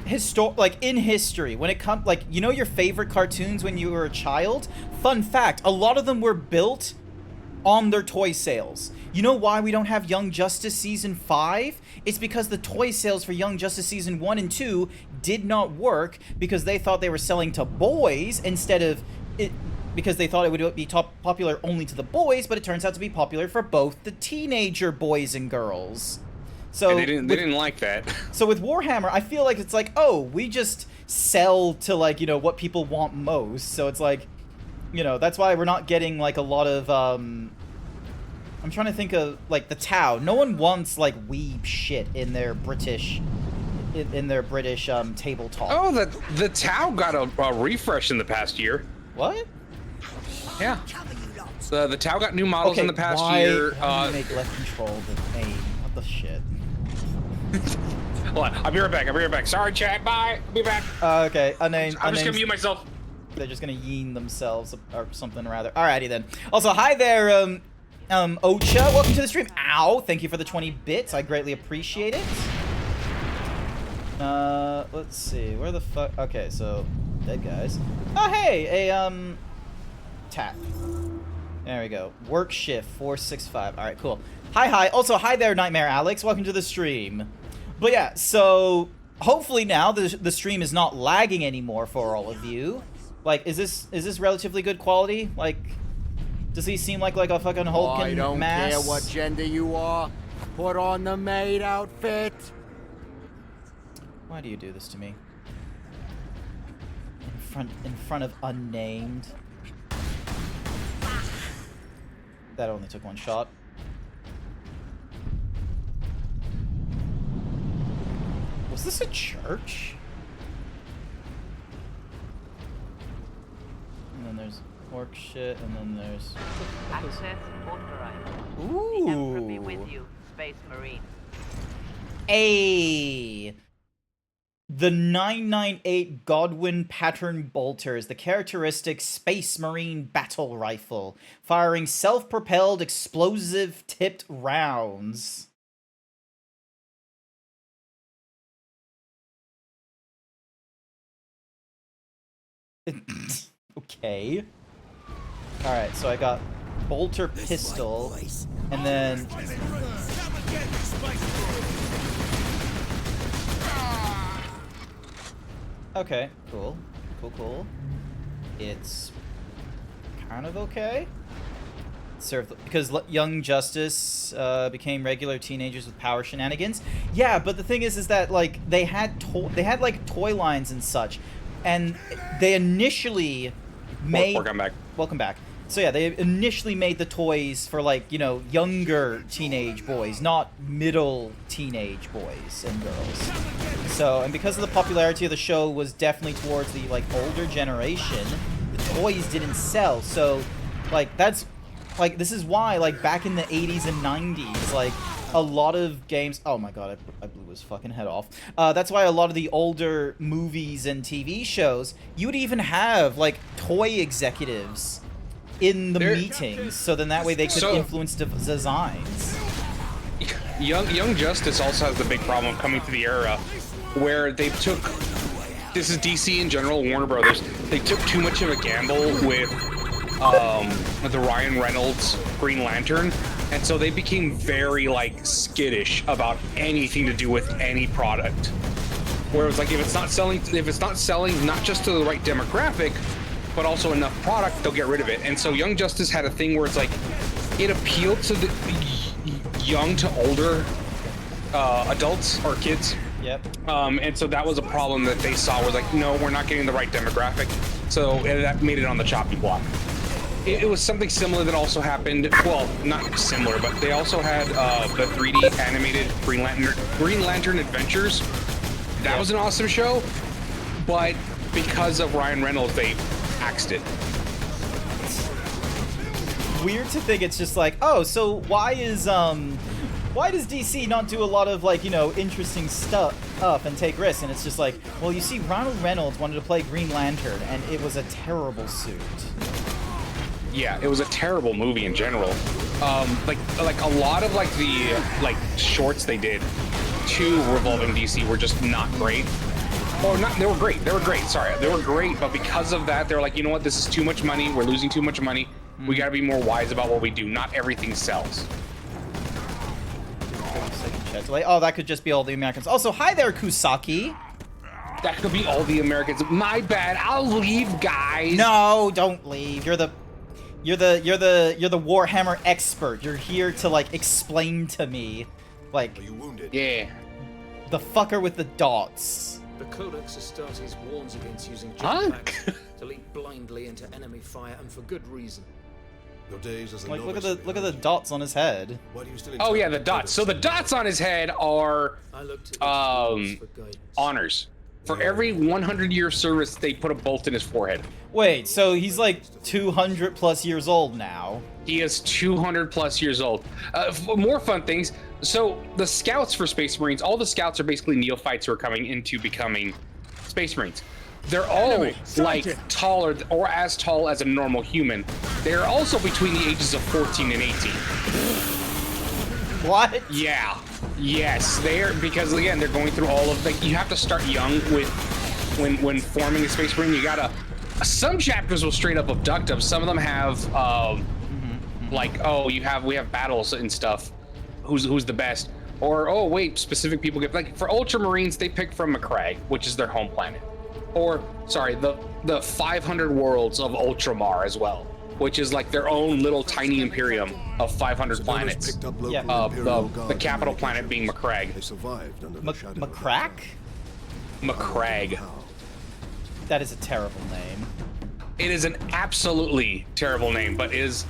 Speaker 3: in history, when it comes, like, you know your favorite cartoons when you were a child? Fun fact, a lot of them were built on their toy sales. You know why we don't have Young Justice Season 5? It's because the toy sales for Young Justice Season 1 and 2 did not work because they thought they were selling to boys instead of it, because they thought it would be popular only to the boys, but it turns out to be popular for both the teenager boys and girls. So
Speaker 4: and they didn't like that.
Speaker 3: So with Warhammer, I feel like it's like, oh, we just sell to, like, you know, what people want most. So it's like, you know, that's why we're not getting like a lot of I'm trying to think of like the Tau. No one wants like weeb shit in their British in their British table talk.
Speaker 4: Oh, the Tau got a refresh in the past year.
Speaker 3: What?
Speaker 4: Yeah. The Tau got new models in the past year.
Speaker 3: Why do you make left control the aim? What the shit?
Speaker 4: Hold on, I'll be right back. I'll be right back. Sorry, chat. Bye. I'll be back.
Speaker 3: Okay. Unnamed.
Speaker 4: I'm just gonna mute myself.
Speaker 3: They're just gonna yeen themselves or something rather. Alrighty then. Also, hi there, Ocha. Welcome to the stream. Ow! Thank you for the 20 bits. I greatly appreciate it. Let's see. Where the fuck? Okay, so dead guys. Oh hey, a tap. There we go. Work shift 465. All right, cool. Hi. Also, hi there, Nightmare Alex. Welcome to the stream. But yeah, so hopefully now the stream is not lagging anymore for all of you. Like, is this relatively good quality? Like, does he seem like a fucking Hulk
Speaker 7: I don't
Speaker 3: mass?
Speaker 7: care what gender you are. Put on the maid outfit.
Speaker 3: Why do you do this to me? In front of unnamed. That only took one shot. Was this a church? And then there's orc shit, and then there's...
Speaker 8: Access authorized.
Speaker 3: Ooh.
Speaker 8: The Emperor be with you, Space Marine.
Speaker 3: A. The 998 Godwin pattern bolters, the characteristic Space Marine battle rifle, firing self-propelled explosive-tipped rounds. Okay. Alright, so I got bolter pistol, and then... Okay, cool. Cool. It's kind of okay. Because Young Justice became regular teenagers with power shenanigans. Yeah, but the thing is that like they had like toy lines and such, and they initially made. Welcome back. So yeah, they initially made the toys for like, you know, younger teenage boys, not middle teenage boys and girls. So, and because of the popularity of the show was definitely towards the like older generation, the toys didn't sell. So, like that's like this is why like back in the 80s and 90s, like a lot of games. Oh my god, I blew his fucking head off. That's why a lot of the older movies and TV shows, you would even have like toy executives in the meetings, so then that way they could influence designs.
Speaker 4: Young Justice also has the big problem of coming to the era where they took, this is DC in general, Warner Brothers, they took too much of a gamble with the Ryan Reynolds Green Lantern, and so they became very like skittish about anything to do with any product. Where it was like, if it's not selling not just to the right demographic, but also enough product, they'll get rid of it. And so Young Justice had a thing where it's like, it appealed to the young to older adults or kids.
Speaker 3: Yep.
Speaker 4: And so that was a problem that they saw, was like, no, we're not getting the right demographic. So that made it on the chopping block. It was something similar that also happened, well, not similar, but they also had the 3D animated Green Lantern Adventures. That was an awesome show, but because of Ryan Reynolds, they axed it.
Speaker 3: Weird to think it's just like, oh, so why does DC not do a lot of like, you know, interesting stuff and take risks? And it's just like, well, you see, Ronald Reynolds wanted to play Green Lantern, and it was a terrible suit.
Speaker 4: Yeah, it was a terrible movie in general. Like a lot of like the shorts they did to revolving DC were just not great. Or not, they were great. Sorry, they were great, but because of that, they're like, you know what? This is too much money. We're losing too much money. We got to be more wise about what we do. Not everything sells.
Speaker 3: Oh, that could just be all the Americans. Also, hi there, Kusaki.
Speaker 4: That could be all the Americans. My bad. I'll leave, guys.
Speaker 3: No, don't leave. You're the Warhammer expert. You're here to like explain to me, like.
Speaker 6: Are you wounded?
Speaker 4: Yeah.
Speaker 3: The fucker with the dots.
Speaker 9: The Codex Astartes warns against using jetpacks to leap blindly into enemy fire, and for good reason.
Speaker 6: Your days as a
Speaker 3: Like,
Speaker 6: novice
Speaker 3: look at the dots on his head.
Speaker 6: Why do you still
Speaker 4: Oh yeah, the
Speaker 6: intend to
Speaker 4: dots. So the dots on his head are
Speaker 9: I looked at the tools for guidance.
Speaker 4: honors. For every 100-year service, they put a bolt in his forehead.
Speaker 3: Wait, so he's like 200 plus years old now.
Speaker 4: He is 200 plus years old. More fun things. So the scouts for Space Marines, all the scouts are basically neophytes who are coming into becoming Space Marines. They're all like taller or as tall as a normal human. They're also between the ages of 14 and 18.
Speaker 3: What?
Speaker 4: Yeah. Yes, they are, because again, they're going through all of the, you have to start young with when forming a Space Marine. You gotta, some chapters will straight up abduct them. Some of them have like, oh, we have battles and stuff. Who's the best? Or oh wait, specific people get, like for Ultramarines, they pick from Macragge, which is their home planet. Or sorry, the 500 worlds of Ultramar as well, which is like their own little tiny imperium of 500 planets. The capital planet being Macragge.
Speaker 6: They survived under the shadow of the
Speaker 3: Macrack?
Speaker 4: Macragge.
Speaker 3: That is a terrible name.
Speaker 4: It is an absolutely terrible name, but it's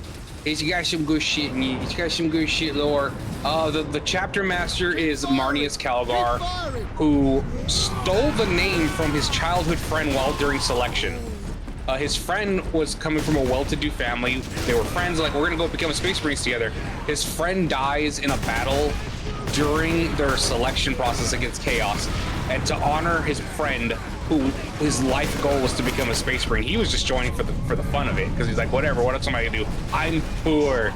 Speaker 4: you got some good shit in you. It's got some good shit lore. The chapter master is Marnius Calgar, who stole the name from his childhood friend while during selection. His friend was coming from a well-to-do family. They were friends, like, we're gonna go become a Space Marines together. His friend dies in a battle during their selection process against Chaos. And to honor his friend, who his life goal was to become a Space Marine, he was just joining for the fun of it, because he's like, whatever, what else am I gonna do? I'm poor.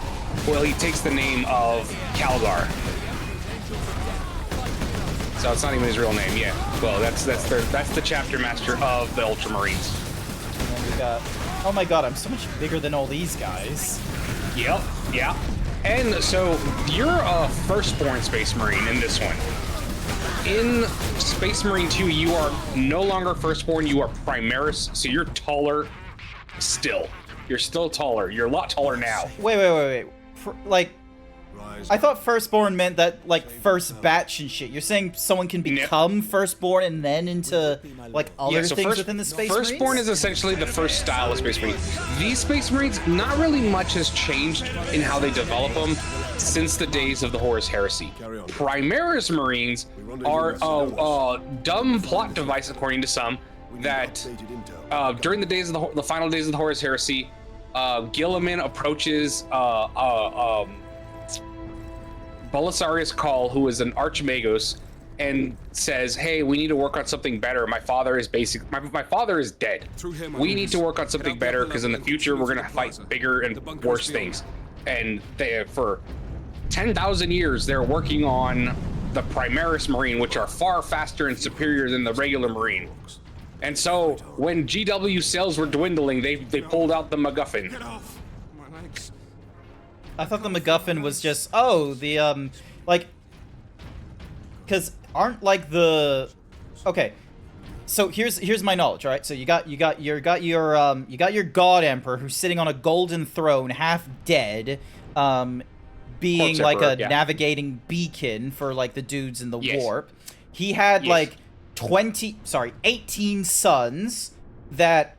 Speaker 4: Well, he takes the name of Calgar. So it's not even his real name yet. Well, that's the chapter master of the Ultramarines.
Speaker 3: And then we got, oh my god, I'm so much bigger than all these guys.
Speaker 4: Yep, yeah. And so you're a firstborn Space Marine in this one. In Space Marine 2, you are no longer firstborn, you are Primaris, so you're taller still. You're still taller. You're a lot taller now.
Speaker 3: Wait. Like,
Speaker 6: Rise
Speaker 3: I thought firstborn meant that, like, first batch and shit. You're saying someone can become firstborn and then into, like, other things within the Space Marines?
Speaker 4: Firstborn is essentially the first style of Space Marine. These Space Marines, not really much has changed in how they develop them since the days of the Horus Heresy. Primaris Marines are a dumb plot device, according to some, that during the days of the final days of the Horus Heresy, Gilliman approaches Belisarius Call, who is an Archimagos, and says, "Hey, we need to work on something better. My father is my father is dead. We need to work on something better because in the future we're gonna fight bigger and worse things." And they, for 10,000 years, they're working on the Primaris Marine, which are far faster and superior than the regular Marine. And so when GW sales were dwindling, they pulled out the MacGuffin.
Speaker 3: I thought the MacGuffin was just, oh, the, like, because aren't, like, the, okay, so here's my knowledge, all right? So you got your God Emperor who's sitting on a golden throne, half dead, being
Speaker 4: Corpse
Speaker 3: like
Speaker 4: Emperor,
Speaker 3: a
Speaker 4: yeah.
Speaker 3: navigating beacon for, like, the dudes in the
Speaker 4: Yes.
Speaker 3: warp. He had,
Speaker 4: Yes.
Speaker 3: like, 18 sons that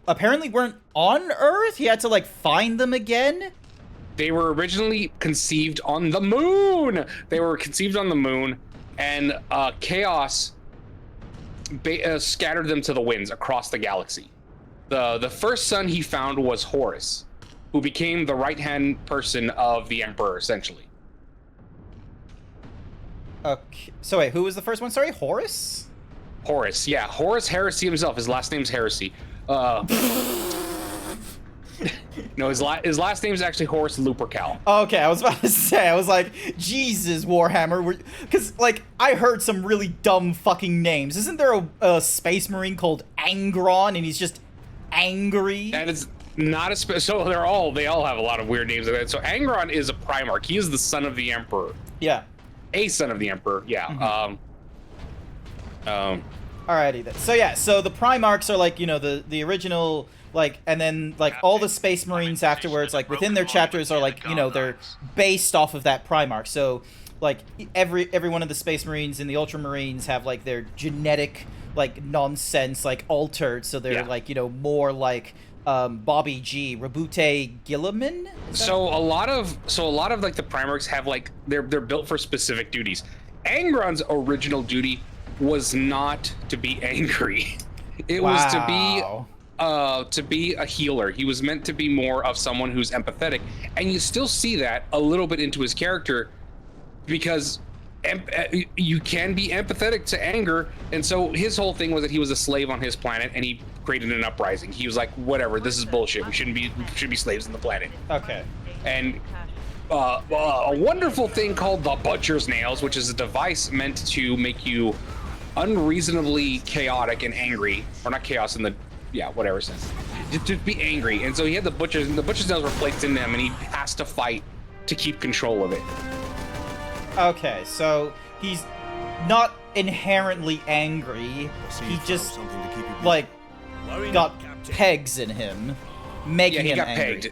Speaker 3: apparently weren't on Earth. He had to, like, find them again.
Speaker 4: They were originally conceived on the moon. They were conceived on the moon, and Chaos scattered them to the winds across the galaxy. The first son he found was Horus, who became the right-hand person of the Emperor, essentially.
Speaker 3: Okay, so wait, who was the first one? Sorry, Horus?
Speaker 4: Horus, yeah. Horus Heresy himself. His last name's Heresy. No, his last name is actually Horus Lupercal.
Speaker 3: Okay, I was about to say, I was like, Jesus, Warhammer, because, like, I heard some really dumb fucking names. Isn't there a Space Marine called Angron, and he's just angry?
Speaker 4: That is not a so they all have a lot of weird names like that. So Angron is a Primarch. He is the son of the Emperor.
Speaker 3: Yeah.
Speaker 4: A son of the Emperor, yeah.
Speaker 3: Alrighty then. So yeah, so the Primarchs are like, you know, the original, like, and then like all the Space Marines afterwards, like within their chapters are like, you know, they're based off of that Primarch. So like every one of the Space Marines and the Ultramarines have like their genetic like nonsense like altered, so they're like, you know, more like Bobby G, Rabute Gilliman.
Speaker 4: So a lot of like the Primarchs have like they're built for specific duties. Angron's original duty was not to be angry. It was to be a healer. He was meant to be more of someone who's empathetic, and you still see that a little bit into his character because you can be empathetic to anger. And so his whole thing was that he was a slave on his planet, and he created an uprising. He was like, whatever, this is bullshit. We should be slaves on the planet.
Speaker 3: Okay.
Speaker 4: And a wonderful thing called the Butcher's Nails, which is a device meant to make you unreasonably chaotic and angry, or not chaos in the whatever sense, to be angry. And so he had the Butcher's Nails were placed in him, and he has to fight to keep control of it.
Speaker 3: Okay, so he's not inherently angry. He just like got pegs in him, making him angry.
Speaker 4: Pegged.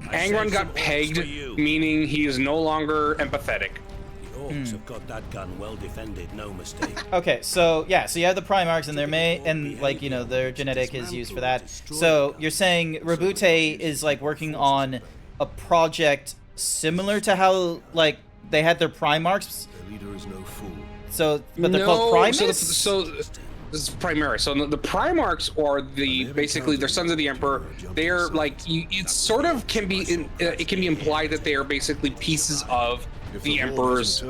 Speaker 4: Angron got pegged, meaning he is no longer empathetic.
Speaker 2: The orcs have got that gun well defended, no mistake.
Speaker 3: Okay, so yeah, so you have the Primarchs, and their genetic is used for that. So you're saying Rabute is like working on a project similar to how like they had their Primarchs.
Speaker 6: Their leader is no fool.
Speaker 3: So, but they're called Primus?
Speaker 4: So this is Primaris. So the Primarchs are basically they're sons of the Emperor. They're like it sort of can be it can be implied that they are basically pieces of the Emperor's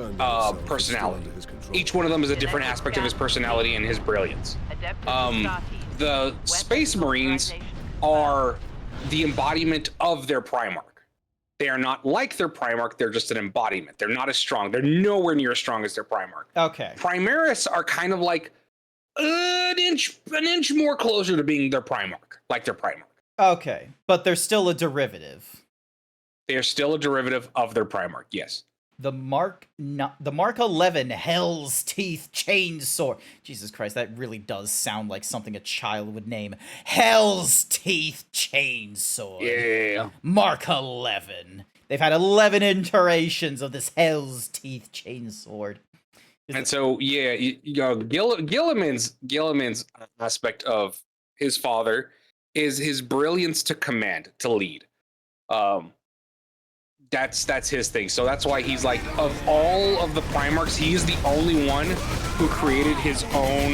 Speaker 4: personality. Each one of them is a different aspect of his personality and his brilliance. The Space Marines are the embodiment of their Primarch. They are not like their Primarch, they're just an embodiment. They're not as strong. They're nowhere near as strong as their Primarch.
Speaker 3: Okay.
Speaker 4: Primaris are kind of like an inch more closer to being their Primarch, like their Primarch.
Speaker 3: Okay, but they're still a derivative.
Speaker 4: They are still a derivative of their Primarch, yes.
Speaker 3: The Mark 11 Hell's Teeth Chainsword. Jesus Christ, that really does sound like something a child would name. Hell's Teeth Chainsword.
Speaker 4: Yeah.
Speaker 3: Mark 11. They've had 11 iterations of this Hell's Teeth Chainsword.
Speaker 4: And so, yeah, Gilliman's aspect of his father is his brilliance to command, to lead. That's his thing. So that's why he's like, of all of the Primarchs, he's the only one who created his own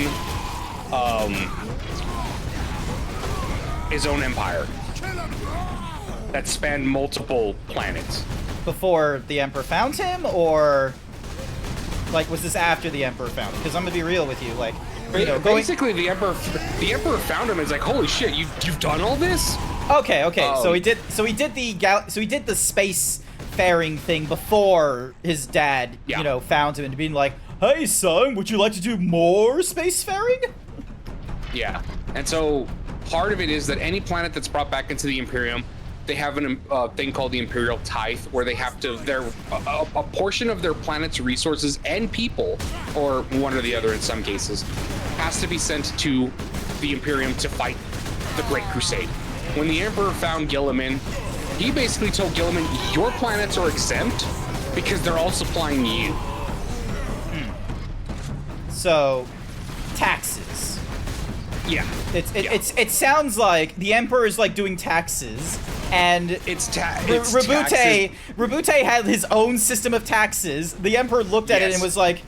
Speaker 4: empire that spanned multiple planets.
Speaker 3: Before the Emperor found him, or like was this after the Emperor found him? Because I'm gonna be real with you, like,
Speaker 4: basically the Emperor found him and is like, holy shit, you've done all this?
Speaker 3: Okay. So he did the space faring thing before his dad, found him and being like, "Hey son, would you like to do more space faring?"
Speaker 4: Yeah. And so part of it is that any planet that's brought back into the Imperium, they have a thing called the Imperial Tithe, where they have to a portion of their planet's resources and people, or one or the other in some cases, has to be sent to the Imperium to fight the Great Crusade. When the Emperor found Gilliman, he basically told Gilliman, your planets are exempt because they're all supplying you.
Speaker 3: So, taxes.
Speaker 4: Yeah.
Speaker 3: It sounds like the Emperor is like doing taxes, and Rabute had his own system of taxes. The Emperor looked at it and was like,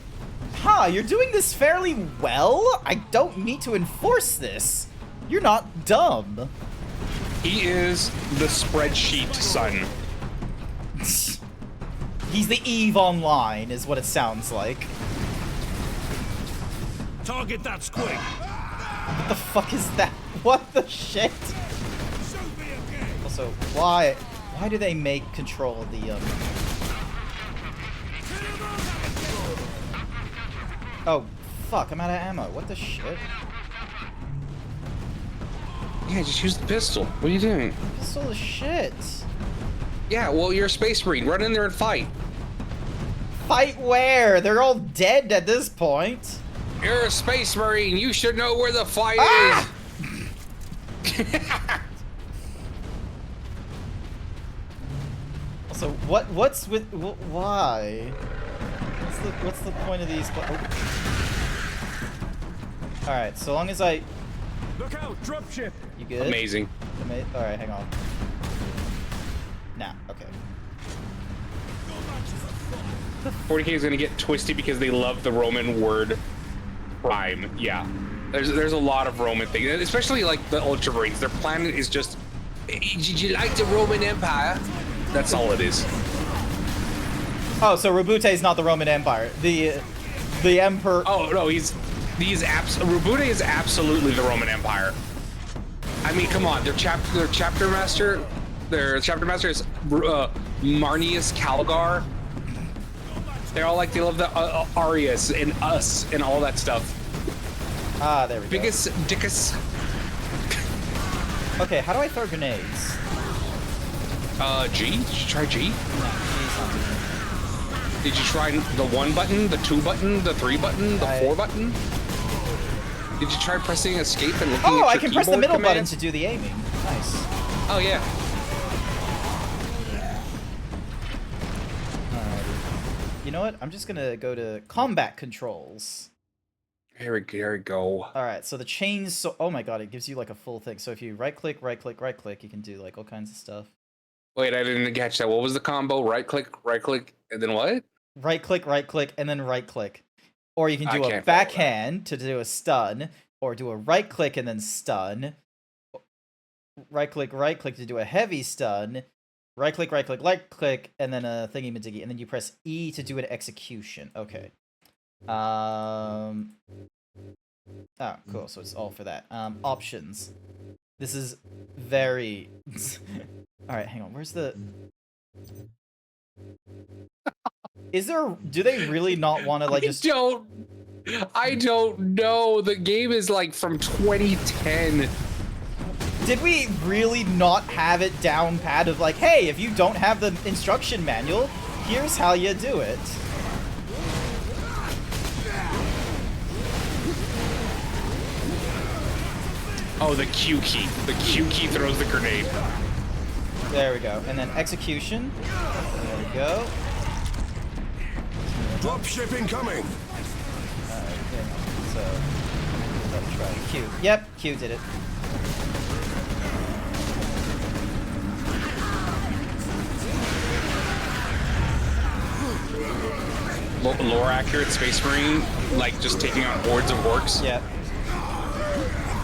Speaker 3: "Huh, you're doing this fairly well. I don't need to enforce this. You're not dumb."
Speaker 4: He is the spreadsheet son.
Speaker 3: He's the Eve Online, is what it sounds like.
Speaker 2: Target that squig.
Speaker 3: What the fuck is that? What the shit? Also, why do they make control of the Oh, fuck, I'm out of ammo. What the shit?
Speaker 4: Yeah, just use the pistol. What are you doing?
Speaker 3: Pistol is shit.
Speaker 4: Yeah, well, you're a Space Marine. Run in there and fight.
Speaker 3: Fight where? They're all dead at this point.
Speaker 4: You're a Space Marine. You should know where the fight is.
Speaker 3: Also, what's with why? What's the point of these? All right, so long as I.
Speaker 1: Look out, dropship.
Speaker 3: You good?
Speaker 4: Amazing.
Speaker 3: Alright, hang on. Nah, okay.
Speaker 4: 40k is gonna get twisty because they love the Roman word prime. Yeah, there's a lot of Roman things, especially like the Ultramarines. Their planet is just. Did you like the Roman Empire? That's all it is.
Speaker 3: Oh, so Rabute is not the Roman Empire. The Emperor.
Speaker 4: Oh no, Rabute is absolutely the Roman Empire. I mean, come on, their chapter master is Marnius Calgar. They're all like, they love the Arius and us and all that stuff.
Speaker 3: Ah, there we go.
Speaker 4: Biggest dickus.
Speaker 3: Okay, how do I throw grenades?
Speaker 4: G? Did you try G?
Speaker 3: No, G's not doing it.
Speaker 4: Did you try the 1 button, the 2 button, the 3 button, the 4 button? Did you try pressing escape and looking at your
Speaker 3: I can press the
Speaker 4: keyboard
Speaker 3: middle
Speaker 4: commands?
Speaker 3: button to do the aiming. Nice.
Speaker 4: Oh, yeah.
Speaker 3: You know what? I'm just gonna go to combat controls.
Speaker 4: Here we go.
Speaker 3: Alright, so the chains, so oh my god, it gives you like a full thing. So if you right click, you can do like all kinds of stuff.
Speaker 4: Wait, I didn't catch that. What was the combo? Right click, and then what?
Speaker 3: Right click, and then right click. Or you can do a
Speaker 4: can't follow
Speaker 3: backhand to do a stun, or do a right click and then stun. Right click to do a heavy stun. Right click, and then a thingy-majiggy, and then you press E to do an execution. Okay. Oh, cool. So it's all for that. Options. This is very. All right, hang on. Where's the? Is there? Do they really not want to like just?
Speaker 4: I don't know. The game is like from 2010.
Speaker 3: Did we really not have it down pat of like, hey, if you don't have the instruction manual, here's how you do it.
Speaker 4: Oh, the Q key. The Q key throws the grenade.
Speaker 3: There we go. And then execution. There we go.
Speaker 6: Dropship incoming.
Speaker 3: Alright, so let's try Q. Yep, Q did it.
Speaker 4: Lore accurate Space Marine, like just taking on hordes of orcs.
Speaker 3: Yeah.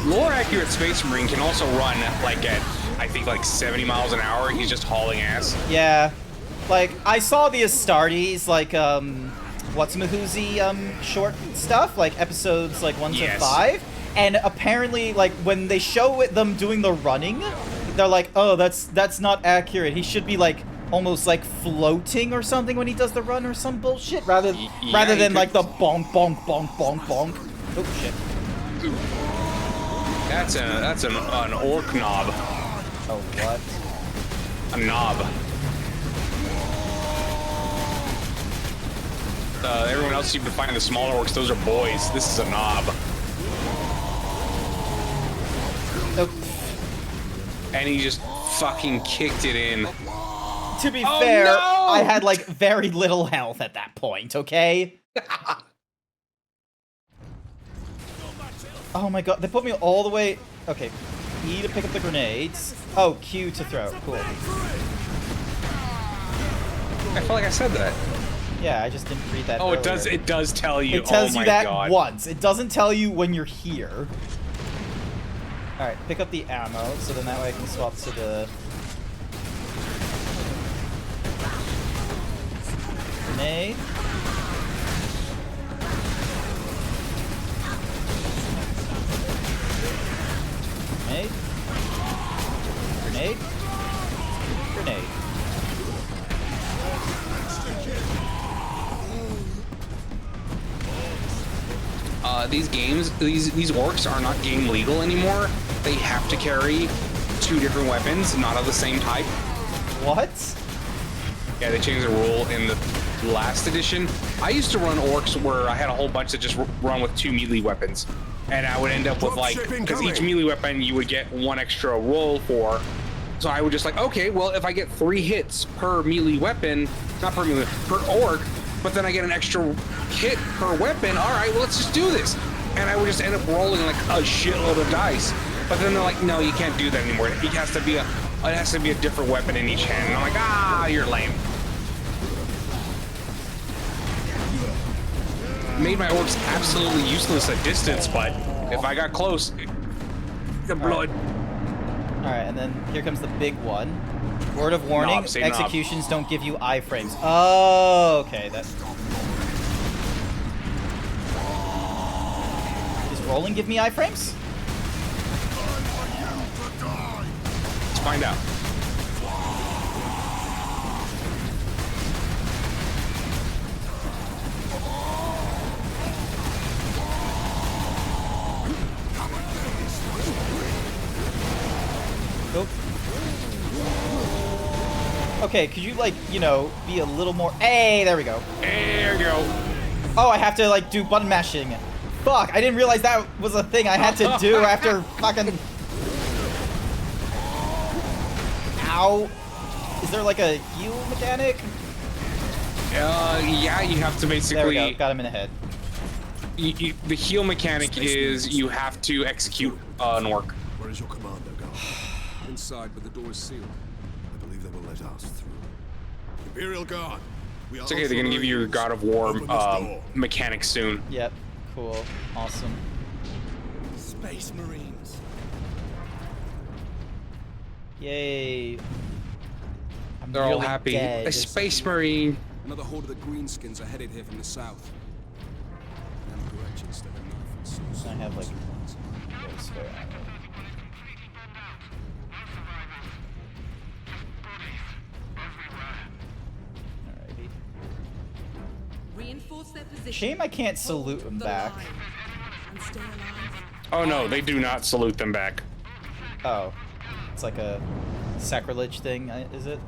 Speaker 4: Lore accurate Space Marine can also run like at, I think, like 70 miles an hour. He's just hauling ass.
Speaker 3: Yeah. Like, I saw the Astartes, like, what's-mahoozy, short stuff, like, episodes, like, 1 to 5, and apparently, like, when they show them doing the running, they're like, oh, that's not accurate. He should be, like, almost, like, floating or something when he does the run or some bullshit, rather than, like, the bonk, bonk, bonk, bonk, bonk. Oh, shit.
Speaker 4: That's an orc knob.
Speaker 3: Oh, what?
Speaker 4: A knob. Everyone else seemed to find the smaller orcs. Those are boys. This is a knob.
Speaker 3: Nope.
Speaker 4: And he just fucking kicked it in.
Speaker 3: To be fair, no! I had, like, very little health at that point, okay? Oh my god, they put me all the way... Okay, E to pick up the grenades. Oh, Q to throw. Cool.
Speaker 4: I feel like I said that.
Speaker 3: Yeah, I just didn't read that
Speaker 4: Oh,
Speaker 3: earlier.
Speaker 4: it does tell you.
Speaker 3: It tells you that
Speaker 4: God.
Speaker 3: once. It doesn't tell you when you're here. Alright, pick up the ammo, so then that way I can swap to the... Grenade. Grenade. Grenade. Grenade.
Speaker 4: These games, these orcs are not game legal anymore. They have to carry 2 different weapons, not of the same type.
Speaker 3: What?
Speaker 4: Yeah, they changed the rule in the last edition. I used to run orcs where I had a whole bunch that just run with 2 melee weapons. And I would end up with like, because each melee weapon you would get 1 extra roll for. So I would just like, okay, well, if I get 3 hits per melee weapon, not per melee, per orc, but then I get an extra hit per weapon, all right, well, let's just do this. And I would just end up rolling like a shitload of dice. But then they're like, no, you can't do that anymore. It has to be a different weapon in each hand. And I'm like, ah, you're lame. Made my orcs absolutely useless at distance, but if I got close, the blood.
Speaker 3: All right, and then here comes the big one. Word of warning: executions don't give you iframes. Oh, okay. That. Does rolling give me iframes?
Speaker 4: Let's find out.
Speaker 3: Nope. Okay, could you, like, you know, be a little more... Hey, there we go.
Speaker 4: There you go.
Speaker 3: Oh, I have to, like, do button mashing. Fuck, I didn't realize that was a thing I had to do after fucking... Ow. Is there, like, a heal mechanic?
Speaker 4: Yeah, you have to basically...
Speaker 3: There we go, got him in the head.
Speaker 4: The heal mechanic is you have to execute an orc.
Speaker 6: Where is your commander going? Inside, but the door is sealed. I believe they will let us through. Imperial Guard.
Speaker 4: It's okay, they're gonna give you your God of War mechanic soon.
Speaker 3: Yep, cool, awesome.
Speaker 2: Space Marines.
Speaker 3: Yay.
Speaker 4: They're all happy.
Speaker 3: Dead.
Speaker 4: A Space Marine.
Speaker 6: Another horde of the Greenskins are headed here from the south.
Speaker 3: I have, like, no spare ammo. Alrighty.
Speaker 10: Reinforce their position.
Speaker 3: Shame I can't salute them back.
Speaker 10: And stay alive.
Speaker 4: Oh no, they do not salute them back.
Speaker 3: Oh. It's like a sacrilege thing, is it?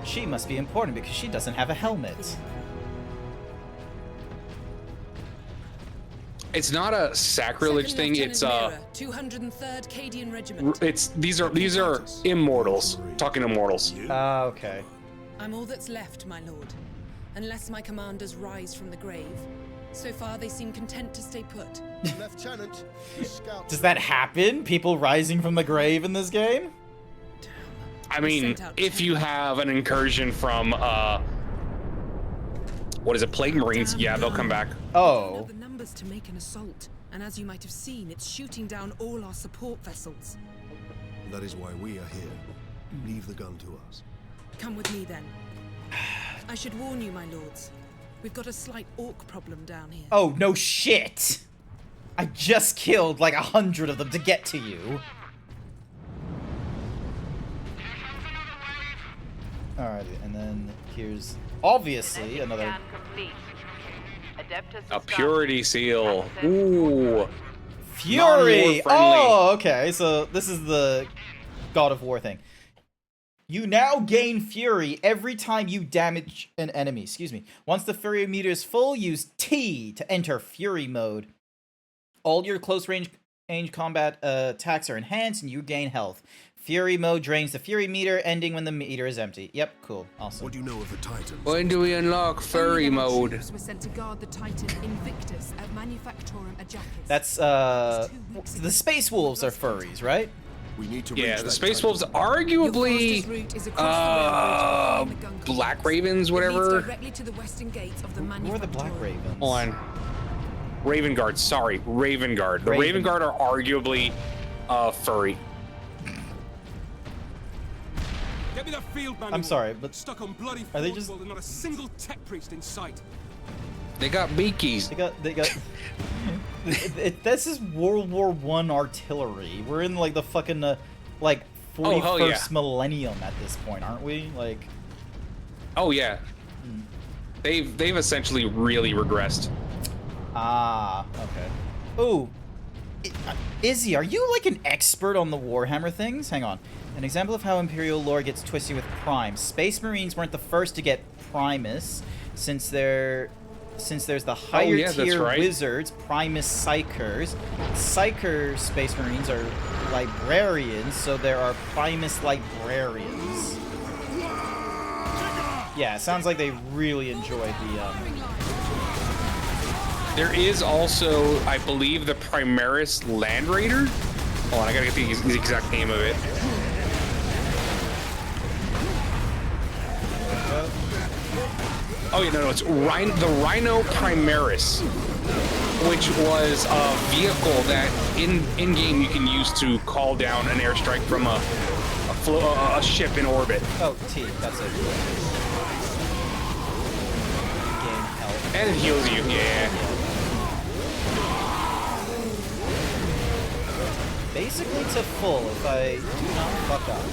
Speaker 3: She must be important because she doesn't have a helmet.
Speaker 4: It's not a sacrilege thing. It's
Speaker 10: 203rd Cadian Regiment.
Speaker 4: these are immortals. Talking immortals.
Speaker 3: Okay.
Speaker 10: I'm all that's left, my lord. Unless my commanders rise from the grave. So far, they seem content to stay put.
Speaker 6: Lieutenant, the scout.
Speaker 3: Does that happen? People rising from the grave in this game?
Speaker 4: I mean, if you have an incursion from what is it, Plague Marines? Yeah, they'll come back.
Speaker 3: Oh.
Speaker 10: The numbers to make an assault, and as you might have seen, it's shooting down all our support vessels.
Speaker 6: That is why we are here. Leave the gun to us.
Speaker 10: Come with me then. I should warn you, my lords. We've got a slight orc problem down here.
Speaker 3: Oh, no shit! I just killed like 100 of them to get to you. Alrighty, and then here's obviously another...
Speaker 4: A purity seal. Ooh.
Speaker 3: Fury! Oh, okay, so this is the God of War thing. You now gain Fury every time you damage an enemy. Excuse me. Once the Fury meter is full, use T to enter Fury mode. All your close range combat attacks are enhanced, and you gain health. Fury mode drains the Fury meter, ending when the meter is empty. Yep, cool, awesome.
Speaker 6: What do you know of the Titans?
Speaker 4: When do we unlock Fury mode?
Speaker 10: Were sent to guard the Titan Invictus at Manufactorum Ajacis.
Speaker 3: That's the Space Wolves are furries, right?
Speaker 6: We need to
Speaker 4: yeah, the Space Wolves arguably Black Ravens, whatever.
Speaker 10: Directly to the western gates of the
Speaker 3: Who are the Black Ravens?
Speaker 4: On Raven Guard, sorry, Raven Guard. The Raven Guard are arguably furry.
Speaker 11: Get me the field manual.
Speaker 3: I'm sorry, but
Speaker 11: stuck on bloody
Speaker 3: are they just?
Speaker 11: There's not a single tech priest in sight.
Speaker 4: They got beakies.
Speaker 3: They got. This is World War I artillery. We're in like the fucking like 41st millennium at this point, aren't we? Like.
Speaker 4: Oh yeah. They've essentially really regressed.
Speaker 3: Ah, okay. Ooh, Izzy, are you like an expert on the Warhammer things? Hang on. An example of how Imperial lore gets twisted with Prime. Space Marines weren't the first to get Primus, since there's the higher tier wizards, Primus Psychers. Psyker Space Marines are librarians, so there are Primus librarians. Yeah, it sounds like they really enjoyed the
Speaker 4: There is also, I believe, the Primaris Land Raider. Hold on, I gotta get the exact name of it. Oh yeah, no, it's the Rhino Primaris, which was a vehicle that in game you can use to call down an airstrike from a ship in orbit.
Speaker 3: Oh, T, that's it. Game health.
Speaker 4: And it heals you, yeah.
Speaker 3: Basically to full if I do not fuck up.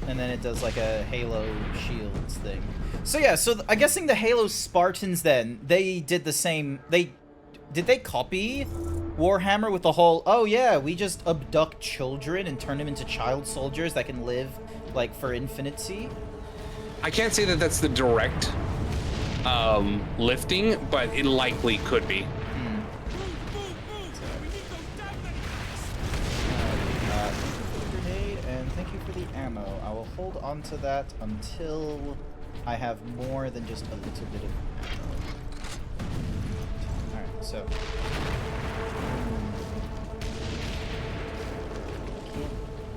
Speaker 3: And then it does like a Halo shields thing. So yeah, so I'm guessing the Halo Spartans then, they did the same, did they copy Warhammer with the whole, oh yeah, we just abduct children and turn them into child soldiers that can live like for infinity?
Speaker 4: I can't say that that's the direct lifting, but it likely could be.
Speaker 3: Ammo. I will hold on to that until I have more than just a little bit of ammo. Alright, so.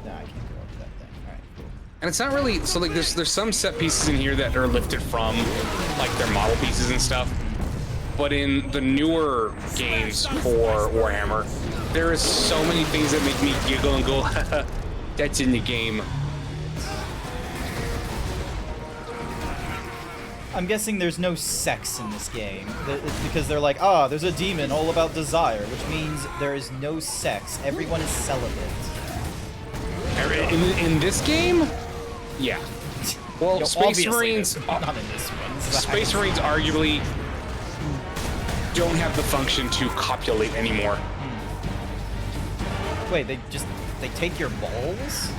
Speaker 3: No, I can't go up that thing. Alright, cool.
Speaker 4: And it's not really, so like there's some set pieces in here that are lifted from like their model pieces and stuff. But in the newer games for Warhammer, there is so many things that make me giggle and go, that's in the game.
Speaker 3: I'm guessing there's no sex in this game, because they're like, ah, there's a demon all about desire, which means there is no sex. Everyone is celibate.
Speaker 4: In this game? Yeah. Well,
Speaker 3: Yo,
Speaker 4: Space Marines...
Speaker 3: not in this one.
Speaker 4: Space Marines arguably don't have the function to copulate anymore.
Speaker 3: Wait, they take your balls?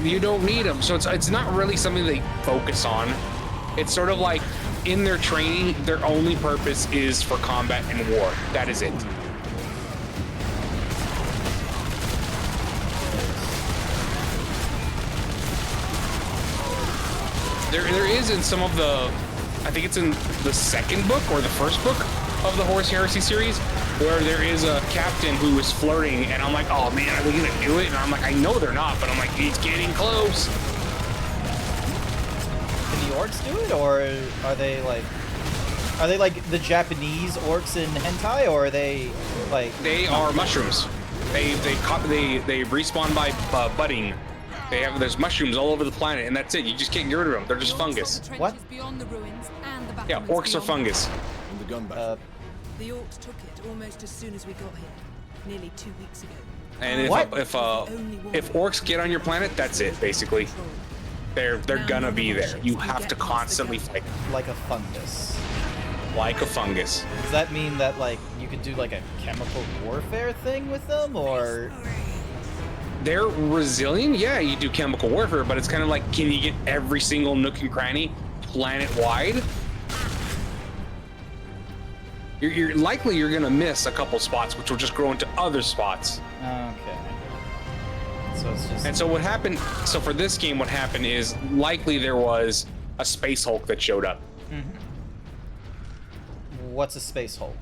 Speaker 4: You don't need them, so it's not really something they focus on. It's sort of like in their training, their only purpose is for combat and war. That is it. There is in some of the, I think it's in the second book or the first book of the Horus Heresy series, where there is a captain who is flirting, and I'm like, oh man, are they gonna do it? And I'm like, I know they're not, but I'm like, he's getting close.
Speaker 3: Can the orcs do it, or are they like the Japanese orcs in hentai, or are they like? They
Speaker 4: are mushrooms. They respawn by budding. There's mushrooms all over the planet, and that's it. You just can't get rid of them. They're just fungus.
Speaker 3: What?
Speaker 4: Yeah, orcs are fungus.
Speaker 10: The orcs took it almost as soon as we got here, nearly 2 weeks ago.
Speaker 4: And if orcs get on your planet, that's it. Basically, they're gonna be there. You have to constantly fight them.
Speaker 3: Like a fungus.
Speaker 4: Like a fungus.
Speaker 3: Does that mean that like you could do like a chemical warfare thing with them, or?
Speaker 4: They're resilient. Yeah, you do chemical warfare, but it's kind of like, can you get every single nook and cranny planet-wide? You're likely gonna miss a couple spots, which will just grow into other spots.
Speaker 3: Okay. So it's just.
Speaker 4: And so what happened? So for this game, what happened is likely there was a Space Hulk that showed up.
Speaker 3: Mm-hmm. What's a Space Hulk?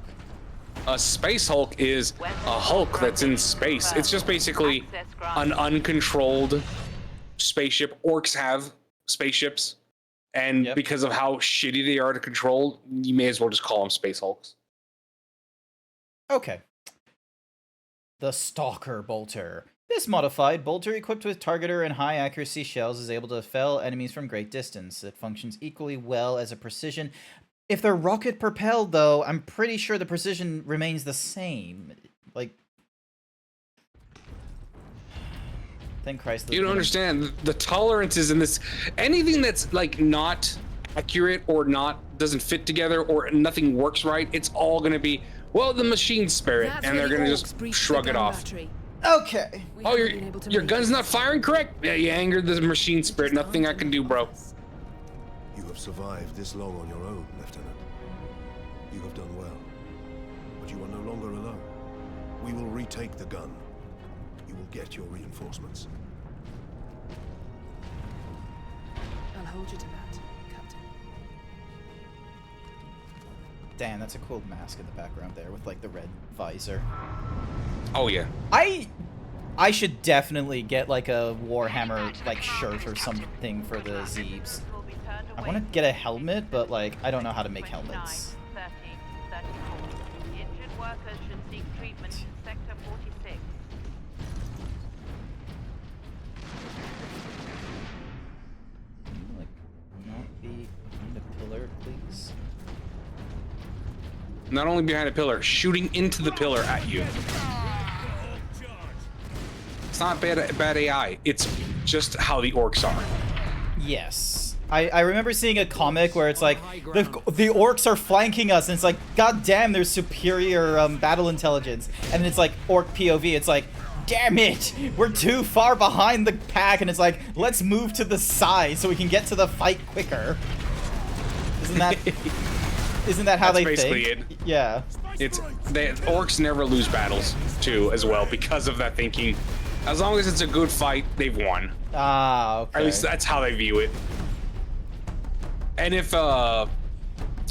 Speaker 4: A Space Hulk is a Hulk that's in space. It's just basically an uncontrolled spaceship. Orcs have spaceships, and because of how shitty they are to control, you may as well just call them Space Hulks.
Speaker 3: Okay. The Stalker Bolter. This modified bolter equipped with targeter and high accuracy shells is able to fell enemies from great distance. It functions equally well as a precision. If they're rocket propelled, though, I'm pretty sure the precision remains the same. Like, thank Christ.
Speaker 4: You don't understand the tolerances in this. Anything that's like not accurate or doesn't fit together or nothing works right, it's all gonna be, well, the machine spirit, and they're gonna just shrug it off.
Speaker 3: Okay.
Speaker 4: Oh, your gun's not firing correct? Yeah, you angered the machine spirit. Nothing I can do, bro.
Speaker 6: You have survived this long on your own, Lieutenant. You have done well. But you are no longer alone. We will retake the gun. You will get your reinforcements.
Speaker 10: I'll hold you to that,
Speaker 3: Damn, that's a cool mask in the background there with like the red visor.
Speaker 4: Oh yeah.
Speaker 3: I should definitely get like a Warhammer like shirt or something for the Zeebs. I want to get a helmet, but like I don't know how to make helmets.
Speaker 8: 30, 34. Injured workers should seek treatment in Sector 46.
Speaker 3: Can you like not be behind a pillar, please?
Speaker 4: Not only behind a pillar, shooting into the pillar at you. It's not bad AI. It's just how the orcs are.
Speaker 3: Yes. I remember seeing a comic where it's like, the orcs are flanking us, and it's like, god damn, there's superior battle intelligence. And then it's like, orc POV, it's like, damn it, we're too far behind the pack, and it's like, let's move to the side so we can get to the fight quicker. Isn't that how
Speaker 4: That's
Speaker 3: they
Speaker 4: basically
Speaker 3: think?
Speaker 4: it.
Speaker 3: Yeah.
Speaker 4: Orcs never lose battles, too, as well, because of that thinking. As long as it's a good fight, they've won.
Speaker 3: Ah, okay.
Speaker 4: Or at least that's how they view it. And if, and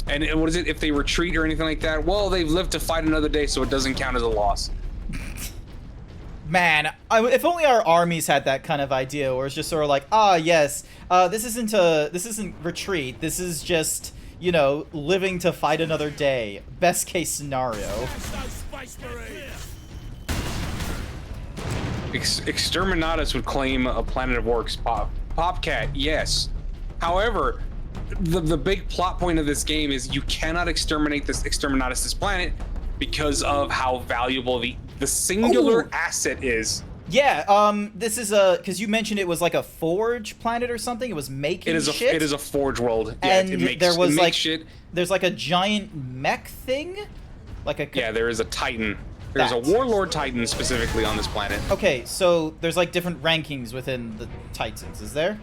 Speaker 4: what is it, if they retreat or anything like that, well, they've lived to fight another day, so it doesn't count as a loss.
Speaker 3: Man, if only our armies had that kind of idea, where it's just sort of like, ah, yes, this isn't retreat, this is just, you know, living to fight another day. Best case scenario.
Speaker 4: Exterminatus would claim a planet of orcs. Popcat, yes. However, the big plot point of this game is you cannot exterminate this Exterminatus' planet because of how valuable the singular asset is.
Speaker 3: Yeah, this is because you mentioned it was like a forge planet or something. It was making shit.
Speaker 4: It is a forge world. Yeah,
Speaker 3: and there's like a giant mech thing, like a
Speaker 4: there is a Titan. There's a Warlord Titan specifically on this planet.
Speaker 3: Okay, so there's like different rankings within the Titans, is there?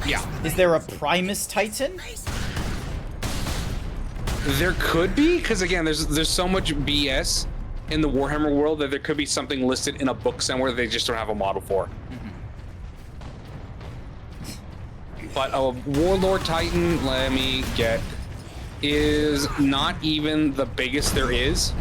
Speaker 4: Yeah.
Speaker 3: Is there a Primus Titan?
Speaker 4: There could be, because again, there's so much BS in the Warhammer world that there could be something listed in a book somewhere that they just don't have a model for. But a Warlord Titan, let me get, is not even the biggest there is.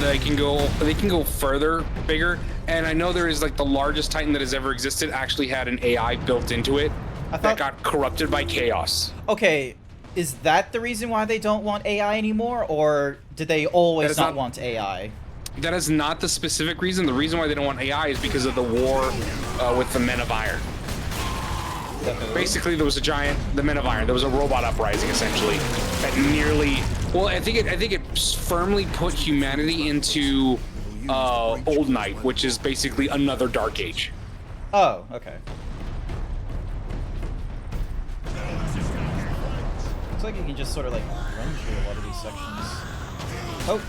Speaker 4: They can go further, bigger, and I know there is like the largest Titan that has ever existed actually had an AI built into it that got corrupted by chaos.
Speaker 3: Okay, is that the reason why they don't want AI anymore, or did they always not want AI?
Speaker 4: That is not the specific reason. The reason why they don't want AI is because of the war with the Men of Iron. Basically, there was the Men of Iron. There was a robot uprising, essentially, that nearly. Well, I think it firmly put humanity into Old Night, which is basically another Dark Age.
Speaker 3: Oh, okay. Looks like you can just sort of like run through a lot of these sections. Oh.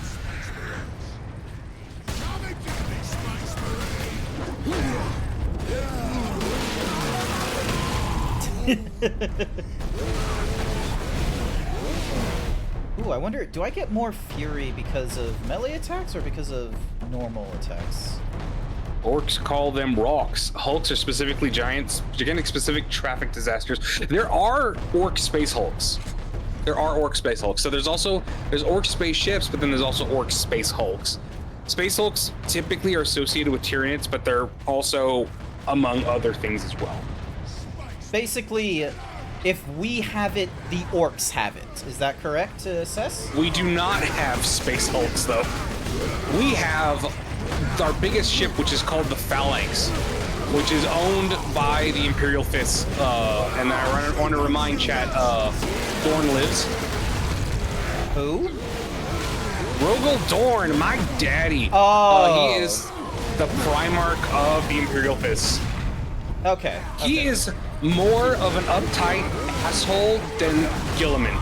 Speaker 3: Ooh, I wonder, do I get more fury because of melee attacks or because of normal attacks?
Speaker 4: Orcs call them rocks. Hulks are specifically giants, gigantic specific traffic disasters. There are orc space hulks. So there's orc space ships, but then there's also orc space hulks. Space hulks typically are associated with Tyranids, but they're also among other things as well.
Speaker 3: Basically, if we have it, the orcs have it. Is that correct to assess?
Speaker 4: We do not have space hulks, though. We have our biggest ship, which is called the Phalanx, which is owned by the Imperial Fists. And I want to remind chat, Dorn lives.
Speaker 3: Who?
Speaker 4: Rogel Dorn, my daddy.
Speaker 3: Oh.
Speaker 4: He is the Primarch of the Imperial Fists.
Speaker 3: Okay.
Speaker 4: He is more of an uptight asshole than Gilliman.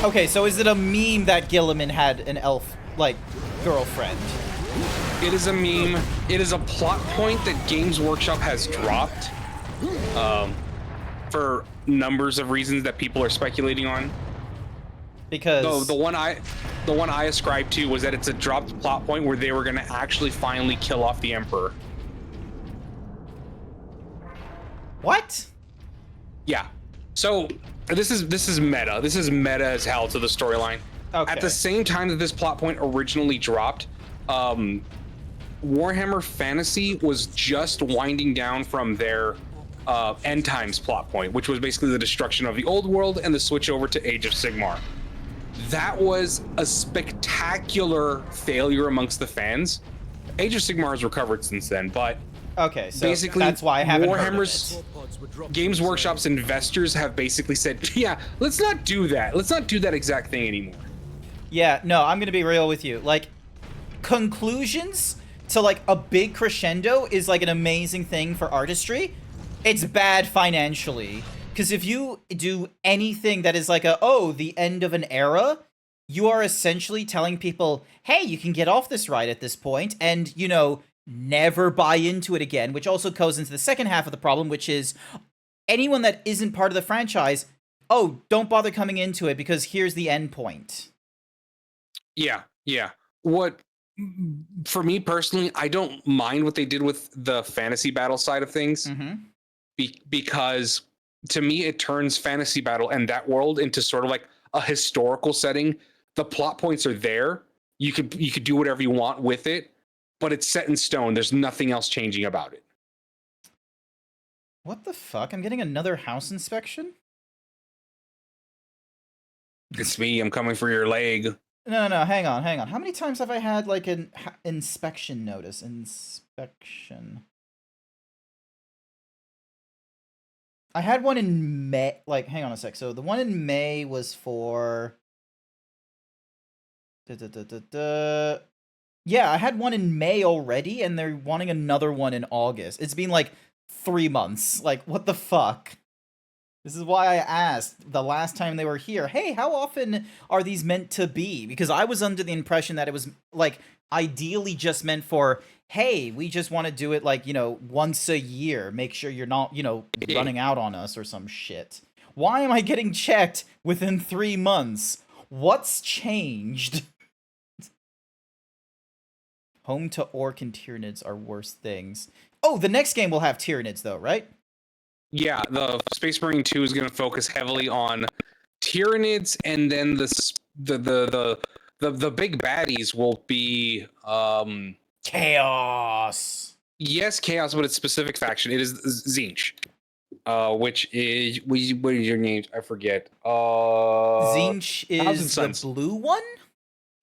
Speaker 3: Okay, so is it a meme that Gilliman had an elf, like, girlfriend?
Speaker 4: It is a meme. It is a plot point that Games Workshop has dropped for numbers of reasons that people are speculating on.
Speaker 3: Because
Speaker 4: the one I ascribed to was that it's a dropped plot point where they were going to actually finally kill off the Emperor.
Speaker 3: What?
Speaker 4: Yeah. So this is meta. This is meta as hell to the storyline.
Speaker 3: Okay.
Speaker 4: At the same time that this plot point originally dropped, Warhammer Fantasy was just winding down from their End Times plot point, which was basically the destruction of the old world and the switch over to Age of Sigmar. That was a spectacular failure amongst the fans. Age of Sigmar has recovered since then, but
Speaker 3: okay, so
Speaker 4: basically
Speaker 3: that's why I haven't
Speaker 4: Warhammer's
Speaker 3: heard of it.
Speaker 4: Games Workshop's investors have basically said, yeah, let's not do that. Let's not do that exact thing anymore.
Speaker 3: Yeah, no, I'm gonna be real with you. Like, conclusions to like a big crescendo is like an amazing thing for artistry. It's bad financially. Because if you do anything that is like the end of an era, you are essentially telling people, hey, you can get off this ride at this point and, you know, never buy into it again, which also goes into the second half of the problem, which is anyone that isn't part of the franchise, don't bother coming into it because here's the end point.
Speaker 4: Yeah. For me personally, I don't mind what they did with the fantasy battle side of things because to me, it turns fantasy battle and that world into sort of like a historical setting. The plot points are there. You could do whatever you want with it, but it's set in stone. There's nothing else changing about it.
Speaker 3: What the fuck? I'm getting another house inspection?
Speaker 4: It's me. I'm coming for your leg.
Speaker 3: No, hang on. How many times have I had like an inspection notice? Inspection. I had one in May. Like, hang on a sec. So the one in May was for. Yeah, I had one in May already, and they're wanting another one in August. It's been like 3 months. Like, what the fuck? This is why I asked the last time they were here, hey, how often are these meant to be? Because I was under the impression that it was, like, ideally just meant for, hey, we just want to do it, like, you know, once a year. Make sure you're not, you know, running out on us or some shit. Why am I getting checked within 3 months? What's changed? Home to Orc and Tyranids are worse things. Oh, the next game will have Tyranids, though, right?
Speaker 4: Yeah, the Space Marine 2 is going to focus heavily on Tyranids, and then the big baddies will be
Speaker 3: Chaos.
Speaker 4: Yes, Chaos, but it's specific faction. It is Tzeentch, which is what is your name? I forget.
Speaker 3: Tzeentch is the blue one.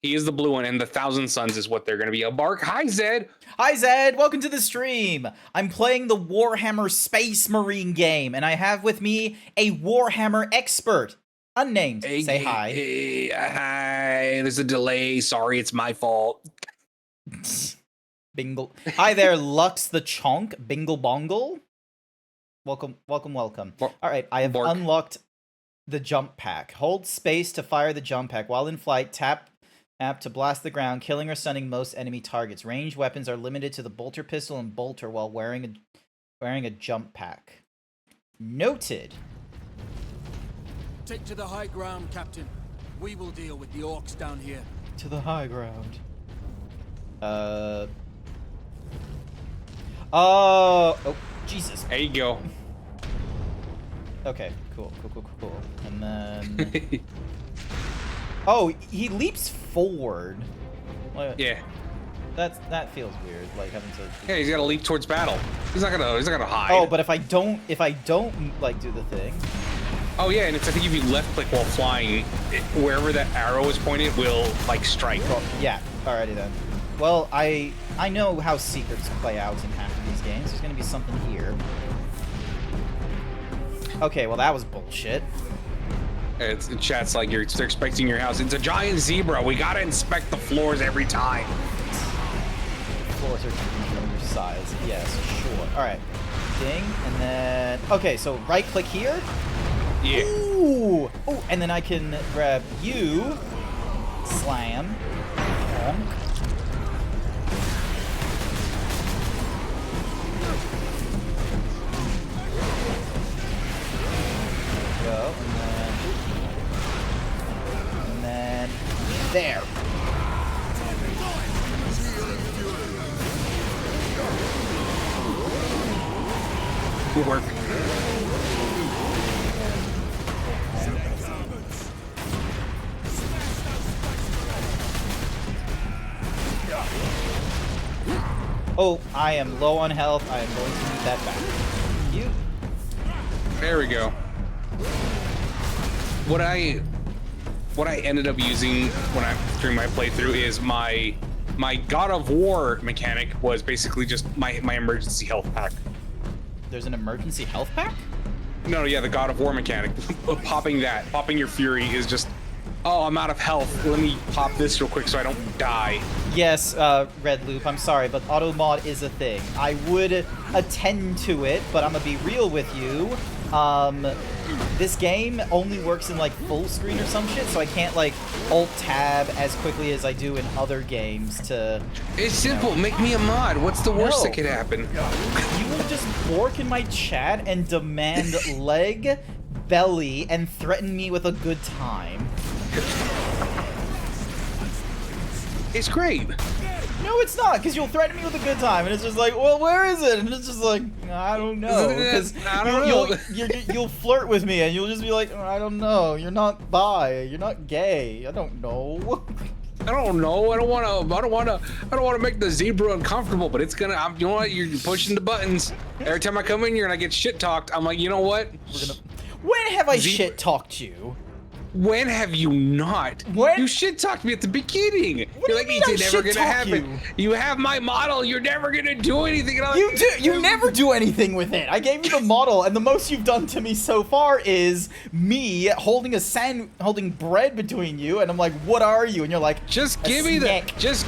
Speaker 4: He is the blue one, and the Thousand Suns is what they're going to be. Bark. Hi, Zed.
Speaker 3: Hi, Zed. Welcome to the stream. I'm playing the Warhammer Space Marine game, and I have with me a Warhammer expert. Unnamed. Say hi.
Speaker 4: Hi. There's a delay. Sorry, it's my fault.
Speaker 3: Bingle. Hi there, Lux the Chonk. Bingle Bongle. Welcome. All right, I have unlocked the jump pack. Hold space to fire the jump pack. While in flight, tap to blast the ground, killing or stunning most enemy targets. Ranged weapons are limited to the bolter pistol and bolter while wearing a jump pack. Noted.
Speaker 7: Take to the high ground, Captain. We will deal with the orcs down here.
Speaker 3: To the high ground. Oh, Jesus.
Speaker 4: There you go.
Speaker 3: Okay, cool. And then... Oh, he leaps forward.
Speaker 4: Yeah.
Speaker 3: That feels weird, like having to...
Speaker 4: Yeah, he's got to leap towards battle. He's not gonna hide.
Speaker 3: Oh, but if I don't like do the thing...
Speaker 4: Oh yeah, and it's, I think if you left click while flying, wherever that arrow is pointed will like strike.
Speaker 3: Well, yeah, alrighty then. Well, I know how secrets play out in half of these games. There's gonna be something here. Okay, well that was bullshit.
Speaker 4: It's chat's like they're expecting your house. It's a giant zebra. We gotta inspect the floors every time.
Speaker 3: Floors are different your size. Yes, sure. All right, ding, and then okay. So right click here.
Speaker 4: Yeah.
Speaker 3: Ooh, and then I can grab you. Slam. Bonk. Go, and then there.
Speaker 4: Good work.
Speaker 3: Oh, I am low on health. I am going to need that back. You.
Speaker 4: There we go. What I ended up using during my playthrough is my God of War mechanic was basically just my emergency health pack.
Speaker 3: There's an emergency health pack?
Speaker 4: No, yeah, the God of War mechanic. Popping your fury is just, oh, I'm out of health. Let me pop this real quick so I don't die.
Speaker 3: Yes, Red Loop, I'm sorry, but auto mod is a thing. I would attend to it, but I'm gonna be real with you. This game only works in like full screen or some shit, so I can't like alt tab as quickly as I do in other games to...
Speaker 4: It's simple, make me a mod. What's the worst that could happen?
Speaker 3: You will just bork in my chat and demand leg, belly, and threaten me with a good time.
Speaker 4: It's great.
Speaker 3: No, it's not, because you'll threaten me with a good time, and it's just like, well, where is it? And it's just like, I don't know, because you'll flirt with me, and you'll just be like, I don't know, you're not bi, you're not gay, I don't know.
Speaker 4: I don't know. I don't want to make the zebra uncomfortable, but it's gonna. You know what? You're pushing the buttons. Every time I come in here and I get shit talked, I'm like, you know what?
Speaker 3: When have I shit talked you?
Speaker 4: When have you not?
Speaker 3: When?
Speaker 4: You shit talked me at the beginning.
Speaker 3: What
Speaker 4: You're
Speaker 3: do you
Speaker 4: like,
Speaker 3: mean
Speaker 4: it's
Speaker 3: I
Speaker 4: never gonna
Speaker 3: shit-talk
Speaker 4: happen. You have my model. You're never gonna do anything. And I'm
Speaker 3: You
Speaker 4: like,
Speaker 3: do. You never do anything with it. I gave you the model, and the most you've done to me so far is me holding holding bread between you, and I'm like, "What are you?" And you're like,
Speaker 4: just give me
Speaker 3: snack.
Speaker 4: just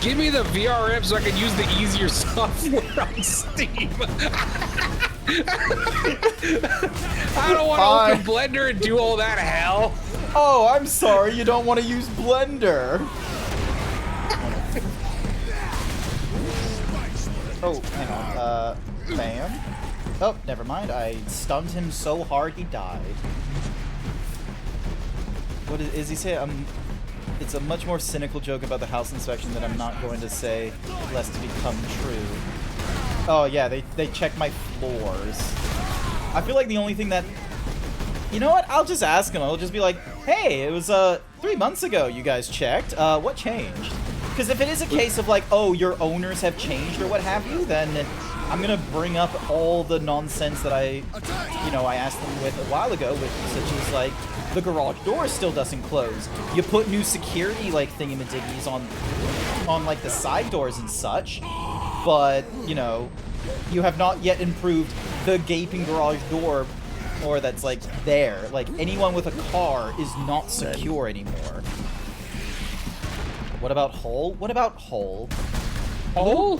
Speaker 4: give me the VRM so I can use the easier software on Steam. I don't want to open Blender and do all that hell.
Speaker 3: Oh, I'm sorry. You don't want to use Blender. Oh, hang on. Bam. Oh, never mind. I stunned him so hard he died. What is he saying? It's a much more cynical joke about the house inspection that I'm not going to say, lest it become true. Oh yeah, they check my floors. I feel like the only thing that... You know what? I'll just ask him. I'll just be like, hey, it was 3 months ago you guys checked. What changed? Because if it is a case of like, oh, your owners have changed or what have you, then I'm gonna bring up all the nonsense that I asked them with a while ago, such as like the garage door still doesn't close. You put new security like thingamadiggies on like the side doors and such, but you know, you have not yet improved the gaping garage door, or that's like there. Like anyone with a car is not secure anymore. What about Hull? What about Hull?
Speaker 4: Hull?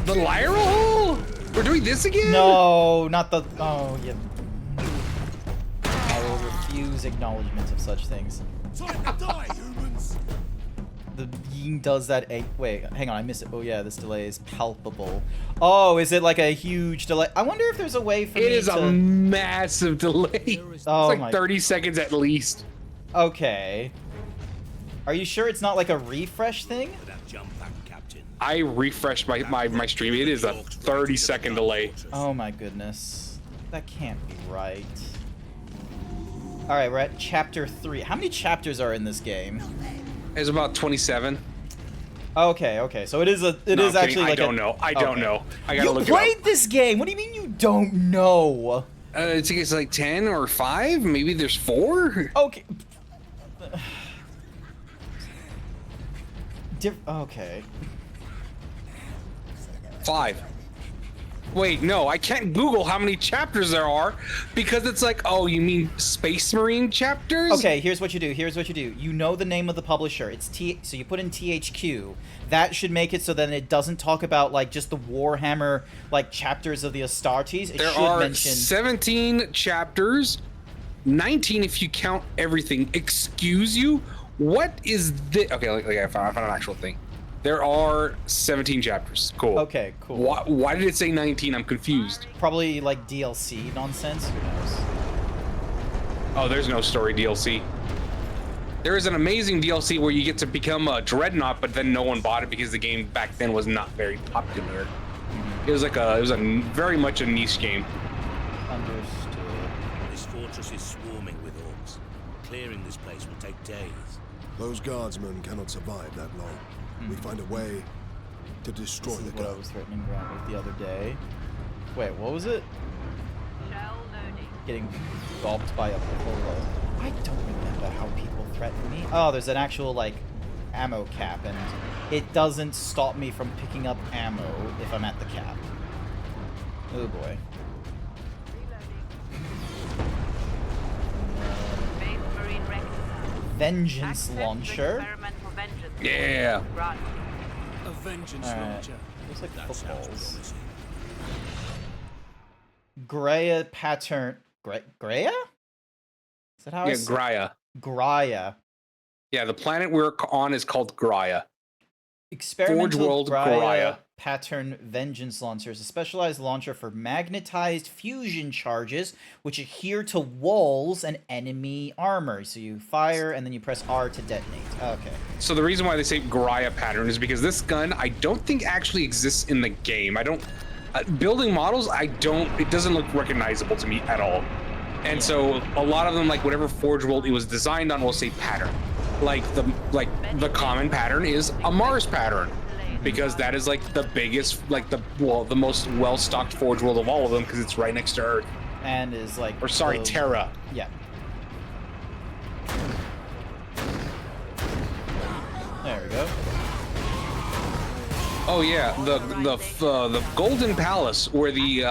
Speaker 4: The Lyra hole? We're doing this again?
Speaker 3: No, not the... Oh, yeah. I will refuse acknowledgement of such things.
Speaker 6: Time to die, humans!
Speaker 3: The being does that... Wait, hang on, I missed it. Oh, yeah, this delay is palpable. Oh, is it like a huge delay? I wonder if there's a way for me to...
Speaker 4: It is a massive delay.
Speaker 3: Oh,
Speaker 4: it's like 30 seconds at least.
Speaker 3: Okay. Are you sure it's not like a refresh thing?
Speaker 4: I refreshed my stream. It is a 30-second delay.
Speaker 3: Oh my goodness. That can't be right. Alright, we're at chapter 3. How many chapters are in this game?
Speaker 4: There's about 27.
Speaker 3: Okay. So it is actually like
Speaker 4: I don't know. I don't know. I gotta look it up.
Speaker 3: You played this game? What do you mean you don't know?
Speaker 4: I think it's like 10 or 5. Maybe there's 4.
Speaker 3: Okay. Okay.
Speaker 4: 5. Wait, no, I can't Google how many chapters there are because it's like, oh, you mean Space Marine chapters?
Speaker 3: Okay, here's what you do. You know the name of the publisher. It's so you put in THQ. That should make it so then it doesn't talk about like just the Warhammer like chapters of the Astartes.
Speaker 4: There are 17 chapters, 19 if you count everything. Excuse you? What is this? Okay, I found an actual thing. There are 17 chapters. Cool.
Speaker 3: Okay, cool.
Speaker 4: Why did it say 19? I'm confused.
Speaker 3: Probably like DLC nonsense. Who knows?
Speaker 4: Oh, there's no story DLC. There is an amazing DLC where you get to become a dreadnought, but then no one bought it because the game back then was not very popular. It was very much a niche game.
Speaker 3: Understood.
Speaker 2: This fortress is swarming with orcs. Clearing this place will take days.
Speaker 6: Those guardsmen cannot survive that long. We find a way, to destroy
Speaker 3: This is
Speaker 6: the
Speaker 3: what I
Speaker 6: gun.
Speaker 3: was threatening Grant with the other day. Wait, what was it?
Speaker 8: Shell loading.
Speaker 3: Getting gulped by a polo. I don't remember how people threaten me. Oh, there's an actual, like, ammo cap, and it doesn't stop me from picking up ammo if I'm at the cap. Oh boy.
Speaker 8: Base Marine rectified.
Speaker 3: Vengeance
Speaker 8: Access to
Speaker 3: launcher.
Speaker 8: experimental vengeance.
Speaker 4: Yeah.
Speaker 8: Granted.
Speaker 11: A vengeance
Speaker 3: Alright.
Speaker 11: launcher.
Speaker 3: Looks like
Speaker 11: That sounds
Speaker 3: footballs.
Speaker 11: promising.
Speaker 3: Graia pattern. Graia? Is that how I
Speaker 4: Yeah,
Speaker 3: say
Speaker 4: Graia.
Speaker 3: Graia.
Speaker 4: Yeah, the planet we're on is called Graia.
Speaker 3: Experimental
Speaker 4: World
Speaker 3: Graia
Speaker 4: Graia.
Speaker 3: pattern vengeance launcher is a specialized launcher for magnetized fusion charges which adhere to walls and enemy armor. So you fire and then you press R to detonate. Okay.
Speaker 4: So the reason why they say Graia pattern is because this gun I don't think actually exists in the game. I don't building models. It doesn't look recognizable to me at all. And so a lot of them, like whatever Forge World it was designed on, will say pattern. Like the common pattern is a Mars pattern, because that is like the biggest, like the most well-stocked Forge World of all of them, because it's right next to Earth.
Speaker 3: And is like
Speaker 4: Or sorry, Terra.
Speaker 3: Yeah. There we go.
Speaker 4: Oh yeah, the Golden Palace where the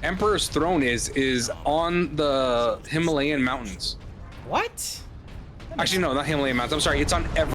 Speaker 4: Emperor's throne is on the Himalayan mountains.
Speaker 3: What?
Speaker 4: Actually, no, not Himalayan mountains. I'm sorry, it's on Everest.